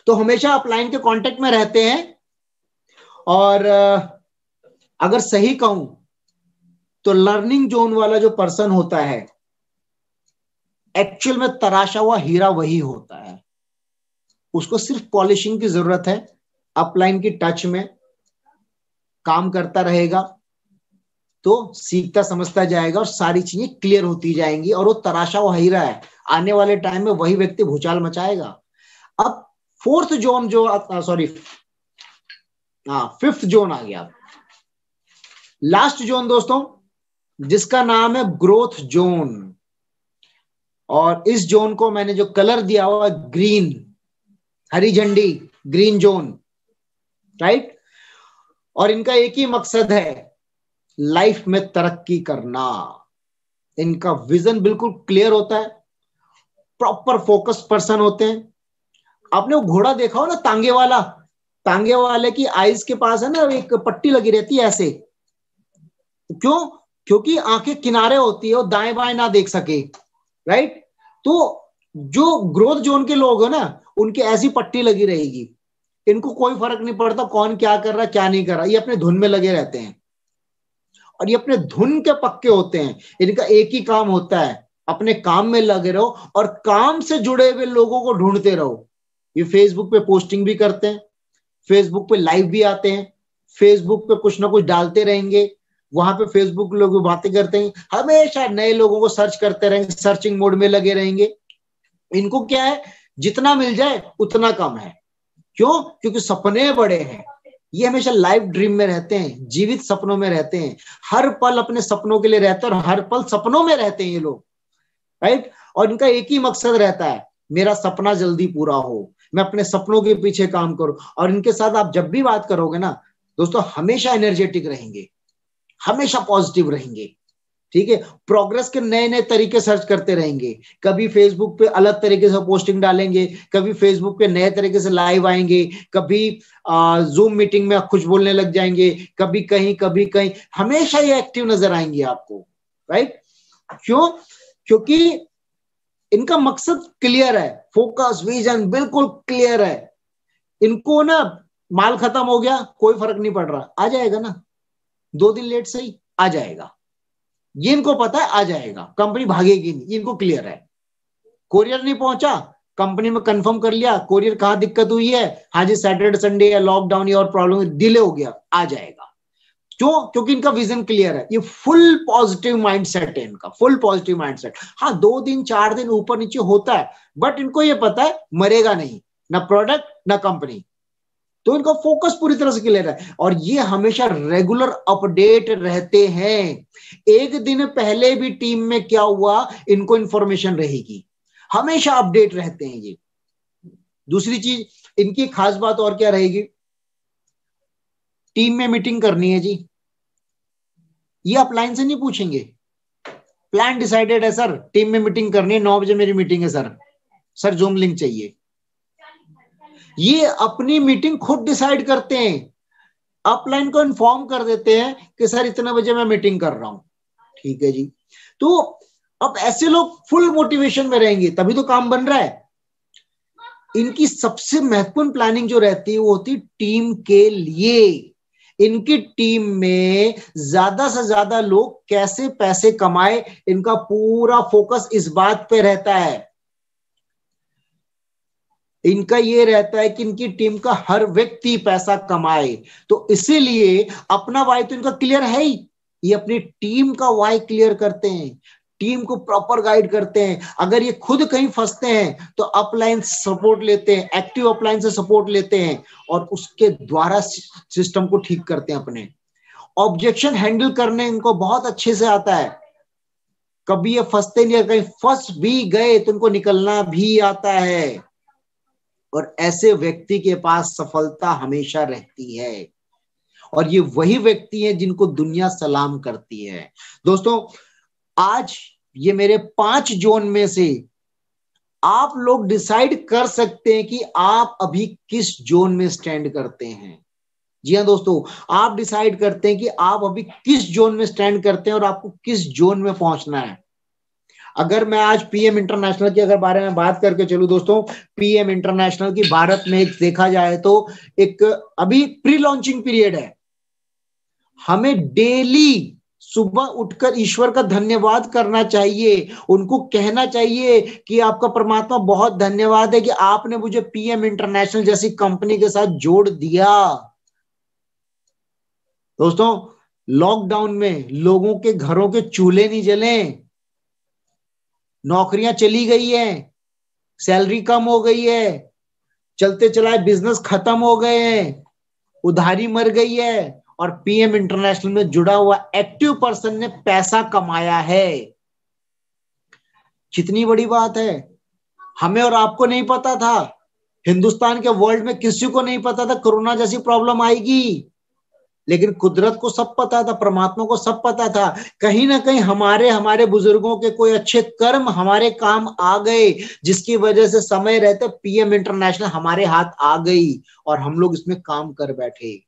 तो हमेशा अपलाइन के कांटेक्ट में रहते हैं। और अगर सही कहूं तो लर्निंग जोन वाला जो पर्सन होता है, एक्चुअल में तराशा हुआ हीरा वही होता है। उसको सिर्फ पॉलिशिंग की जरूरत है, अपलाइन की टच में काम करता रहेगा तो सीखता समझता जाएगा और सारी चीजें क्लियर होती जाएंगी, और वो तराशा हुआ हीरा है। आने वाले टाइम में वही व्यक्ति भूचाल मचाएगा। अब फोर्थ जोन जो, सॉरी, फिफ्थ जोन आ गया, लास्ट जोन दोस्तों, जिसका नाम है ग्रोथ जोन। और इस जोन को मैंने जो कलर दिया हुआ ग्रीन, हरी झंडी, ग्रीन जोन, राइट। और इनका एक ही मकसद है, लाइफ में तरक्की करना। इनका विजन बिल्कुल क्लियर होता है, प्रॉपर फोकस पर्सन होते हैं। आपने वो घोड़ा देखा हो ना, तांगे वाला, तांगे वाले की आईज के पास है ना एक पट्टी लगी रहती है ऐसे। क्यों? क्योंकि आंखें किनारे होती है, वो दाएं बाएं ना देख सके, राइट। तो जो ग्रोथ जोन के लोग हो ना, उनकी ऐसी पट्टी लगी रहेगी, इनको कोई फर्क नहीं पड़ता कौन क्या कर रहा है क्या नहीं कर रहा, ये अपने धुन में लगे रहते हैं। और ये अपने धुन के पक्के होते हैं। इनका एक ही काम होता है, अपने काम में लगे रहो और काम से जुड़े हुए लोगों को ढूंढते रहो। ये फेसबुक पे पोस्टिंग भी करते हैं, फेसबुक पे लाइव भी आते हैं, फेसबुक पे कुछ ना कुछ डालते रहेंगे, वहां पे फेसबुक लोग बातें करते हैं, हमेशा नए लोगों को सर्च करते रहेंगे, सर्चिंग मोड में लगे रहेंगे। इनको क्या है, जितना मिल जाए उतना कम है। क्यों? क्योंकि सपने बड़े हैं। ये हमेशा लाइव ड्रीम में रहते हैं, जीवित सपनों में रहते हैं, हर पल अपने सपनों के लिए रहते हैं और हर पल सपनों में रहते हैं ये लोग, राइट। और इनका एक ही मकसद रहता है, मेरा सपना जल्दी पूरा हो, मैं अपने सपनों के पीछे काम करूं। और इनके साथ आप जब भी बात करोगे ना दोस्तों, हमेशा एनर्जेटिक रहेंगे, हमेशा पॉजिटिव रहेंगे, ठीक है, प्रोग्रेस के नए नए तरीके सर्च करते रहेंगे, कभी फेसबुक पे अलग तरीके से पोस्टिंग डालेंगे, कभी फेसबुक पे नए तरीके से लाइव आएंगे, कभी जूम मीटिंग में कुछ बोलने लग जाएंगे, कभी कहीं, हमेशा ये एक्टिव नजर आएंगे आपको, राइट? क्यों? क्योंकि इनका मकसद क्लियर है, फोकस, विजन बिल्कुल क्लियर है। इनको ना माल खत्म हो गया कोई फर्क नहीं पड़ रहा, आ जाएगा ना, 2 दिन लेट सही आ जाएगा, ये इनको पता है आ जाएगा, कंपनी भागेगी नहीं, इनको क्लियर है। कोरियर नहीं पहुंचा, कंपनी में कंफर्म कर लिया कोरियर कहां दिक्कत हुई है, हाँ जी सैटरडे संडे या लॉकडाउन या और प्रॉब्लम डिले हो गया, आ जाएगा। क्यों? क्योंकि इनका विजन क्लियर है, ये फुल पॉजिटिव माइंडसेट है इनका, फुल पॉजिटिव माइंडसेट। हाँ 2 दिन 4 दिन ऊपर नीचे होता है, बट इनको ये पता है मरेगा नहीं, ना प्रोडक्ट ना कंपनी, तो इनका फोकस पूरी तरह से क्लियर है। और ये हमेशा रेगुलर अपडेट रहते हैं, एक दिन पहले भी टीम में क्या हुआ इनको इंफॉर्मेशन रहेगी, हमेशा अपडेट रहते हैं ये। दूसरी चीज इनकी खास बात और क्या रहेगी, टीम में मीटिंग करनी है जी, ये अपलाइन से नहीं पूछेंगे, प्लान डिसाइडेड है सर, टीम में मीटिंग करनी है, 9 बजे मेरी मीटिंग है सर जूम लिंक चाहिए। ये अपनी मीटिंग खुद डिसाइड करते हैं, अपलाइन को इन्फॉर्म कर देते हैं कि सर इतने बजे मैं मीटिंग कर रहा हूं, ठीक है जी। तो अब ऐसे लोग फुल मोटिवेशन में रहेंगे, तभी तो काम बन रहा है। इनकी सबसे महत्वपूर्ण प्लानिंग जो रहती है वो होती है टीम के लिए। इनकी टीम में ज्यादा से ज्यादा लोग कैसे पैसे कमाए, इनका पूरा फोकस इस बात पे रहता है। इनका ये रहता है कि इनकी टीम का हर व्यक्ति पैसा कमाए, तो इसीलिए अपना वाई तो इनका क्लियर है ही, ये अपनी टीम का वाई क्लियर करते हैं, टीम को प्रॉपर गाइड करते हैं। अगर ये खुद कहीं फंसते हैं तो अपलाइन सपोर्ट लेते हैं, एक्टिव अपलाइन से सपोर्ट लेते हैं और उसके द्वारा सिस्टम को ठीक करते हैं अपने। ऑब्जेक्शन हैंडल करने इनको बहुत अच्छे से आता है, कभी ये फंसते नहीं, कहीं फंस भी गए तो उनको निकलना भी आता है, और ऐसे व्यक्ति के पास सफलता हमेशा रहती है। और ये वही व्यक्ति है जिनको दुनिया सलाम करती है। दोस्तों आज ये मेरे 5 जोन में से आप लोग डिसाइड कर सकते हैं कि आप अभी किस जोन में स्टैंड करते हैं। जी हाँ दोस्तों, आप डिसाइड करते हैं कि आप अभी किस जोन में स्टैंड करते हैं और आपको किस जोन में पहुंचना है। अगर मैं आज पीएम इंटरनेशनल के अगर बारे में बात करके चलूं दोस्तों, पीएम इंटरनेशनल की भारत में एक देखा जाए तो एक अभी प्री लॉन्चिंग पीरियड है। हमें डेली सुबह उठकर ईश्वर का धन्यवाद करना चाहिए, उनको कहना चाहिए कि आपका परमात्मा बहुत धन्यवाद है कि आपने मुझे पीएम इंटरनेशनल जैसी कंपनी के साथ जोड़ दिया। दोस्तों लॉकडाउन में लोगों के घरों के चूल्हे नहीं जले, नौकरियां चली गई है, सैलरी कम हो गई है, चलते चलाए बिजनेस खत्म हो गए हैं, उधारी मर गई है, और पीएम इंटरनेशनल में जुड़ा हुआ एक्टिव पर्सन ने पैसा कमाया है। कितनी बड़ी बात है, हमें और आपको नहीं पता था, हिंदुस्तान के वर्ल्ड में किसी को नहीं पता था कोरोना जैसी प्रॉब्लम आएगी, लेकिन कुदरत को सब पता था, परमात्मा को सब पता था। कहीं ना कहीं हमारे बुजुर्गों के कोई अच्छे कर्म हमारे काम आ गए, जिसकी वजह से समय रहते पीएम इंटरनेशनल हमारे हाथ आ गई और हम लोग इसमें काम कर बैठे।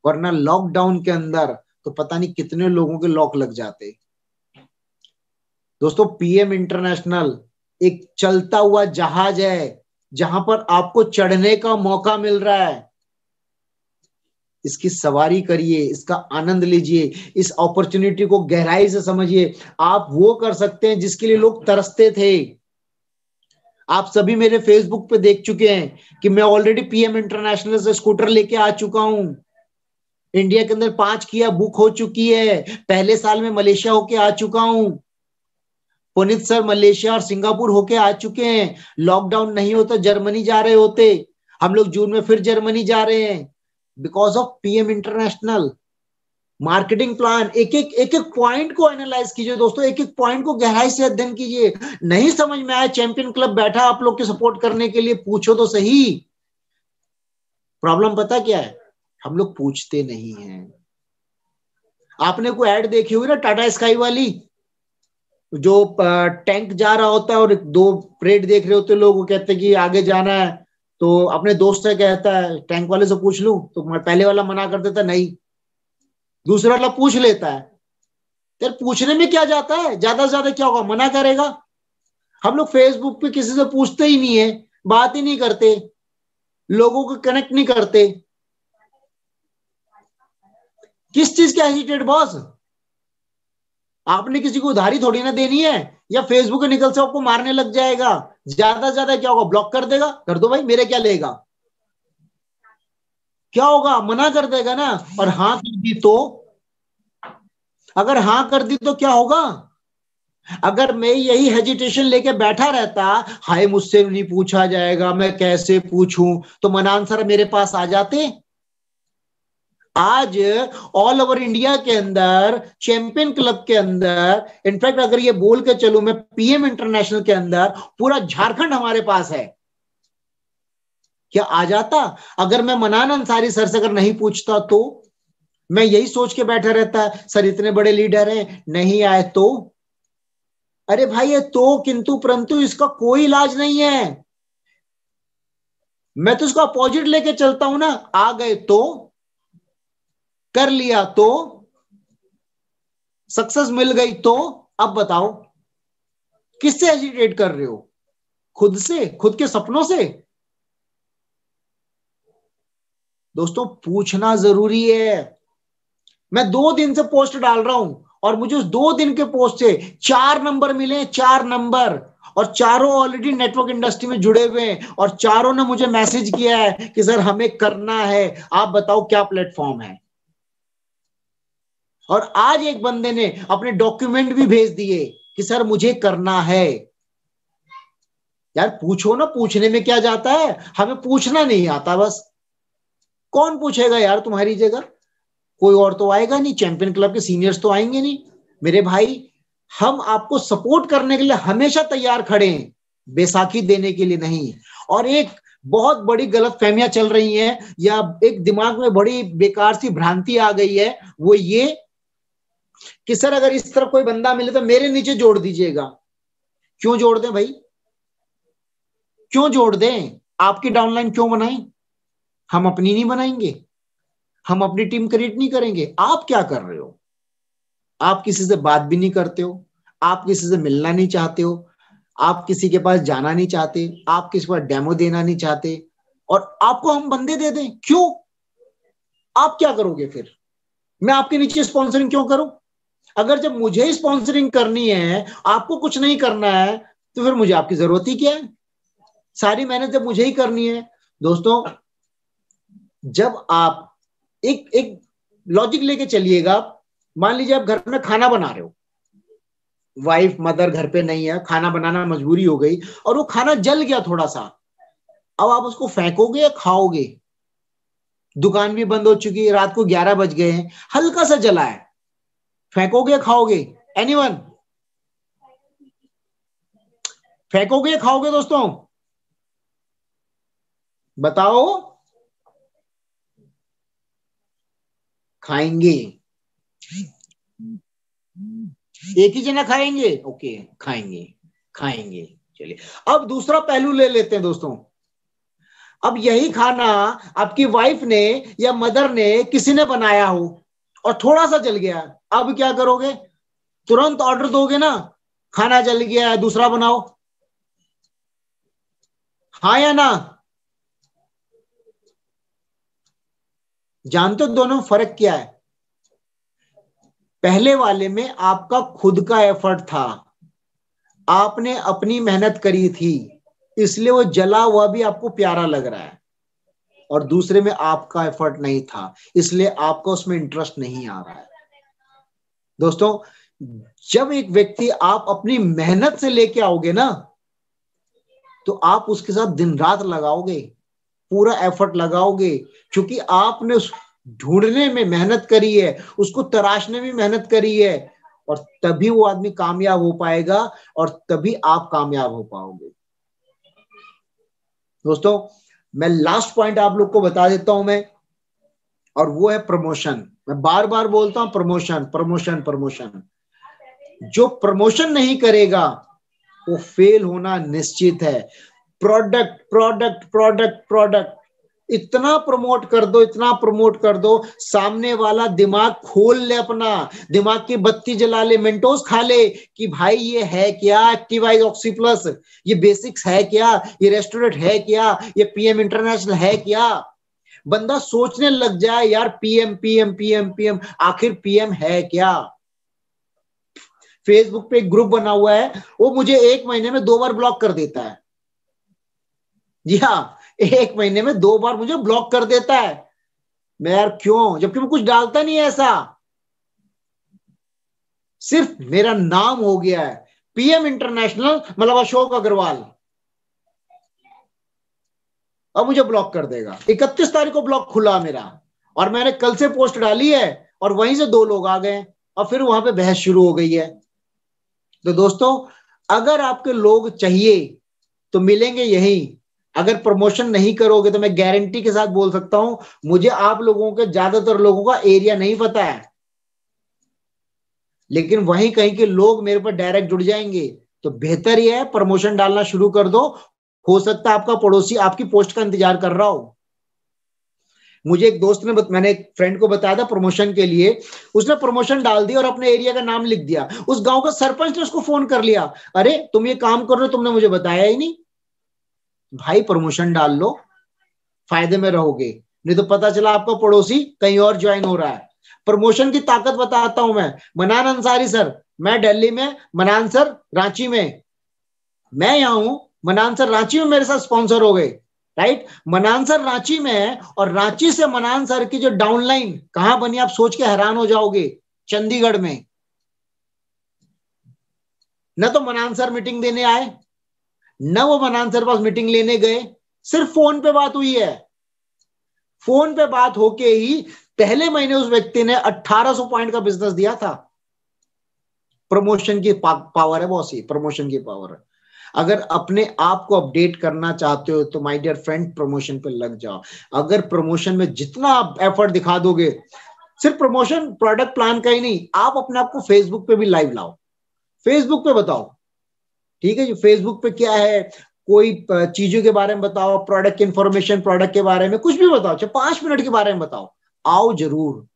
वरना लॉकडाउन के अंदर तो पता नहीं कितने लोगों के लॉक लग जाते। दोस्तों पीएम इंटरनेशनल एक चलता हुआ जहाज है जहां पर आपको चढ़ने का मौका मिल रहा है। इसकी सवारी करिए, इसका आनंद लीजिए, इस अपॉर्चुनिटी को गहराई से समझिए। आप वो कर सकते हैं जिसके लिए लोग तरसते थे। आप सभी मेरे फेसबुक पे देख चुके हैं कि मैं ऑलरेडी पीएम इंटरनेशनल से स्कूटर लेके आ चुका हूं। इंडिया के अंदर 5 किया बुक हो चुकी है, पहले साल में मलेशिया होके आ चुका हूं। पुनीत सर मलेशिया और सिंगापुर होके आ चुके हैं। लॉकडाउन नहीं होता जर्मनी जा रहे होते, हम लोग जून में फिर जर्मनी जा रहे हैं because of PM international. Marketing plan, एक एक पॉइंट को एनालाइज कीजिए दोस्तों, एक एक पॉइंट को गहराई से अध्ययन कीजिए। नहीं समझ में आया, चैंपियन क्लब बैठा आप लोग के सपोर्ट करने के लिए, पूछो तो सही। प्रॉब्लम पता क्या है, हम लोग पूछते नहीं हैं। आपने कोई ऐड देखी हुई ना टाटा स्काई वाली, जो टैंक जा रहा होता है और दो रेट देख रहे होते लोग, वो कहते हैं कि आगे जाना है, तो अपने दोस्त से कहता है टैंक वाले से पूछ लूं, तो पहले वाला मना कर देता नहीं, दूसरा वाला पूछ लेता है। यार पूछने में क्या जाता है, ज्यादा से ज्यादा क्या होगा, मना करेगा। हम लोग फेसबुक पे किसी से पूछते ही नहीं है, बात ही नहीं करते, लोगों को कनेक्ट नहीं करते। किस चीज का हेजिटेट बॉस? आपने किसी को उधारी थोड़ी ना देनी है, या फेसबुक के निकल से आपको मारने लग जाएगा। ज्यादा से ज्यादा क्या होगा, ब्लॉक कर देगा, कर दो भाई, मेरे क्या लेगा, क्या होगा, मना कर देगा ना। और हाँ कर दी तो, अगर हाँ कर दी तो क्या होगा, अगर मैं यही हेजिटेशन लेके बैठा रहता, हाय मुझसे नहीं पूछा जाएगा, मैं कैसे पूछूं, तो मना आंसर मेरे पास आ जाते। आज ऑल ओवर इंडिया के अंदर, चैंपियन क्लब के अंदर, इनफैक्ट अगर ये बोल के चलूं मैं, पीएम इंटरनेशनल के अंदर पूरा झारखंड हमारे पास है। क्या आ जाता? अगर मैं मनान अंसारी सर से अगर नहीं पूछता तो, मैं यही सोच के बैठा रहता सर इतने बड़े लीडर हैं नहीं आए तो। अरे भाई ये तो किंतु परंतु इसका कोई इलाज नहीं है। मैं तो इसका अपोजिट लेके चलता हूं ना, आ गए तो, कर लिया तो, सक्सेस मिल गई तो, अब बताओ किससे एजिटेट कर रहे हो, खुद से, खुद के सपनों से? दोस्तों पूछना जरूरी है। मैं 2 दिन से पोस्ट डाल रहा हूं, और मुझे उस 2 दिन के पोस्ट से 4 नंबर मिले, 4 नंबर, और चारों ऑलरेडी नेटवर्क इंडस्ट्री में जुड़े हुए हैं, और चारों ने मुझे मैसेज किया है कि सर हमें करना है, आप बताओ क्या प्लेटफॉर्म है। और आज एक बंदे ने अपने डॉक्यूमेंट भी भेज दिए कि सर मुझे करना है। यार पूछो ना, पूछने में क्या जाता है, हमें पूछना नहीं आता बस। कौन पूछेगा यार तुम्हारी जगह, कोई और तो आएगा नहीं, चैंपियन क्लब के सीनियर्स तो आएंगे नहीं। मेरे भाई हम आपको सपोर्ट करने के लिए हमेशा तैयार खड़े हैं, बैसाखी देने के लिए नहीं। और एक बहुत बड़ी गलत फहमियां चल रही हैं, या एक दिमाग में बड़ी बेकार सी भ्रांति आ गई है, वो ये कि सर अगर इस तरह कोई बंदा मिले तो मेरे नीचे जोड़ दीजिएगा। क्यों जोड़ दें भाई, क्यों जोड़ दें, आपकी डाउनलाइन क्यों बनाएं, हम अपनी नहीं बनाएंगे, हम अपनी टीम क्रिएट नहीं करेंगे। आप क्या कर रहे हो, आप किसी से बात भी नहीं करते हो, आप किसी से मिलना नहीं चाहते हो, आप किसी के पास जाना नहीं चाहते, आप किसी को डेमो देना नहीं चाहते, और आपको हम बंदे दे दें, क्यों? आप क्या करोगे फिर, मैं आपके नीचे स्पॉन्सरिंग क्यों करूं? अगर जब मुझे स्पॉन्सरिंग करनी है, आपको कुछ नहीं करना है, तो फिर मुझे आपकी जरूरत ही क्या है? सारी मेहनत जब मुझे ही करनी है। दोस्तों जब आप एक एक लॉजिक लेके चलिएगा, मान लीजिए आप घर में खाना बना रहे हो, वाइफ मदर घर पे नहीं है, खाना बनाना मजबूरी हो गई, और वो खाना जल गया थोड़ा सा, अब आप उसको फेंकोगे या खाओगे? दुकान भी बंद हो चुकी है, रात को 11 बज गए हैं, हल्का सा जला है, फेंकोगे या खाओगे? एनीवन? फेंकोगे या खाओगे दोस्तों, बताओ? खाएंगे, एक ही जना खाएंगे, ओके खाएंगे, खाएंगे। चलिए अब दूसरा पहलू ले लेते हैं दोस्तों। अब यही खाना आपकी वाइफ ने या मदर ने किसी ने बनाया हो और थोड़ा सा जल गया, अब क्या करोगे? तुरंत ऑर्डर दोगे ना, खाना जल गया है दूसरा बनाओ, हाँ या ना? जानते हो दोनों में फर्क क्या है? पहले वाले में आपका खुद का एफर्ट था, आपने अपनी मेहनत करी थी, इसलिए वो जला हुआ भी आपको प्यारा लग रहा है, और दूसरे में आपका एफर्ट नहीं था, इसलिए आपको उसमें इंटरेस्ट नहीं आ रहा है। दोस्तों जब एक व्यक्ति आप अपनी मेहनत से लेके आओगे ना, तो आप उसके साथ दिन रात लगाओगे, पूरा एफर्ट लगाओगे, क्योंकि आपने उस ढूंढने में मेहनत करी है, उसको तराशने में मेहनत करी है, और तभी वो आदमी कामयाब हो पाएगा, और तभी आप कामयाब हो पाओगे। दोस्तों मैं लास्ट पॉइंट आप लोग को बता देता हूं मैं, और वो है प्रमोशन। मैं बार बार बोलता हूं, प्रमोशन प्रमोशन प्रमोशन। जो प्रमोशन नहीं करेगा वो फेल होना निश्चित है। प्रोडक्ट प्रोडक्ट प्रोडक्ट प्रोडक्ट, इतना प्रमोट कर दो, इतना प्रमोट कर दो, सामने वाला दिमाग खोल ले, अपना दिमाग की बत्ती जला ले, मेंटोस खा ले कि भाई ये है क्या, एक्टिवाइज ऑक्सी प्लस, ये बेसिक्स है क्या, ये रेस्टोरेंट है क्या, ये पीएम इंटरनेशनल है क्या। बंदा सोचने लग जाए यार, पीएम पीएम पीएम पीएम, आखिर पीएम है क्या। फेसबुक पे एक ग्रुप बना हुआ है, वो मुझे 1 महीने में 2 बार ब्लॉक कर देता है। जी हाँ, 1 महीने में 2 बार मुझे ब्लॉक कर देता है। मैं यार क्यों, जबकि मैं कुछ डालता नहीं है ऐसा, सिर्फ मेरा नाम हो गया है पीएम इंटरनेशनल, मतलब अशोक अग्रवाल, अब मुझे ब्लॉक कर देगा। 31 तारीख को ब्लॉक खुला मेरा, और मैंने कल से पोस्ट डाली है, और वहीं से 2 लोग आ गए, और फिर वहां पे बहस शुरू हो गई है। तो दोस्तों, अगर आपके लोग चाहिए तो मिलेंगे यहीं। अगर प्रमोशन नहीं करोगे तो मैं गारंटी के साथ बोल सकता हूं, मुझे आप लोगों के, ज्यादातर लोगों का एरिया नहीं पता है, लेकिन वहीं कहीं के लोग मेरे पर डायरेक्ट जुड़ जाएंगे। तो बेहतर यह है प्रमोशन डालना शुरू कर दो। हो सकता है आपका पड़ोसी आपकी पोस्ट का इंतजार कर रहा हो। मुझे एक दोस्त ने मैंने एक फ्रेंड को बताया था प्रमोशन के लिए, उसने प्रमोशन डाल दिया और अपने एरिया का नाम लिख दिया। उस गांव का सरपंच ने उसको फोन कर लिया, अरे तुम ये काम कर रहे हो, तुमने मुझे बताया ही नहीं। भाई प्रमोशन डाल लो, फायदे में रहोगे, नहीं तो पता चला आपका पड़ोसी कहीं और ज्वाइन हो रहा है। प्रमोशन की ताकत बताता हूं मैं। मनान अंसारी सर, मैं दिल्ली में, मनान सर रांची में, मैं यहां हूं, मनान सर रांची में मेरे साथ स्पॉन्सर हो गए, राइट। मनान सर रांची में है, और रांची से मनान सर की जो डाउनलाइन कहां बनी आप सोच के हैरान हो जाओगे, चंडीगढ़ में। न तो मनान सर मीटिंग देने आए, न वो मनान सर पास मीटिंग लेने गए, सिर्फ फोन पे बात हुई है। फोन पे बात होके ही पहले महीने उस व्यक्ति ने 1800 पॉइंट का बिजनेस दिया था। प्रमोशन की पावर है बॉस, ही प्रमोशन की पावर है। अगर अपने आप को अपडेट करना चाहते हो तो माय डियर फ्रेंड, प्रमोशन पे लग जाओ। अगर प्रमोशन में जितना आप एफर्ट दिखा दोगे, सिर्फ प्रमोशन प्रोडक्ट प्लान का ही नहीं, आप अपने आप को फेसबुक पे भी लाइव लाओ, फेसबुक पे बताओ, ठीक है जी। फेसबुक पे क्या है, कोई चीजों के बारे में बताओ, प्रोडक्ट की इंफॉर्मेशन, प्रोडक्ट के बारे में कुछ भी बताओ, चाहे 5 मिनट के बारे में बताओ, आओ जरूर।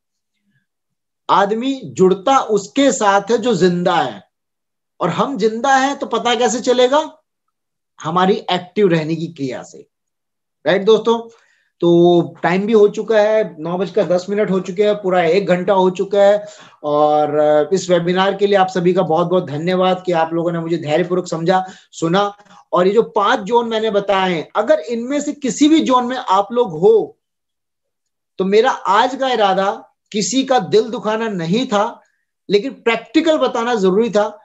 आदमी जुड़ता उसके साथ है जो जिंदा है, और हम जिंदा हैं तो पता कैसे चलेगा, हमारी एक्टिव रहने की क्रिया से, राइट दोस्तों। तो टाइम भी हो चुका है, 9:10 हो चुके हैं, पूरा 1 घंटा हो चुका है। और इस वेबिनार के लिए आप सभी का बहुत बहुत धन्यवाद कि आप लोगों ने मुझे धैर्यपूर्वक समझा, सुना। और ये जो 5 जोन मैंने बताए हैं, अगर इनमें से किसी भी जोन में आप लोग हो, तो मेरा आज का इरादा किसी का दिल दुखाना नहीं था, लेकिन प्रैक्टिकल बताना जरूरी था।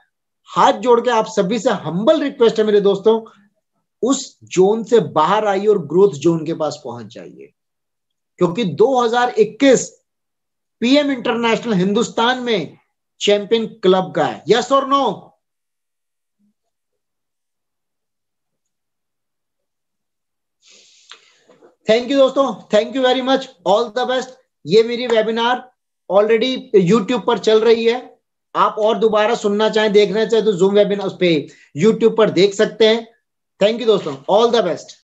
हाथ जोड़ के आप सभी से हम्बल रिक्वेस्ट है मेरे दोस्तों, उस जोन से बाहर आइए और ग्रोथ जोन के पास पहुंच जाइए, क्योंकि 2021 पीएम इंटरनेशनल हिंदुस्तान में चैंपियन क्लब का है। यस और नो? थैंक यू दोस्तों, thank you very much, all the best. ये मेरी वेबिनार ऑलरेडी यूट्यूब पर चल रही है, आप और दोबारा सुनना चाहें, देखना चाहें तो जूम वेबिनार उस पे यूट्यूब पर देख सकते हैं। थैंक यू दोस्तों, ऑल द बेस्ट।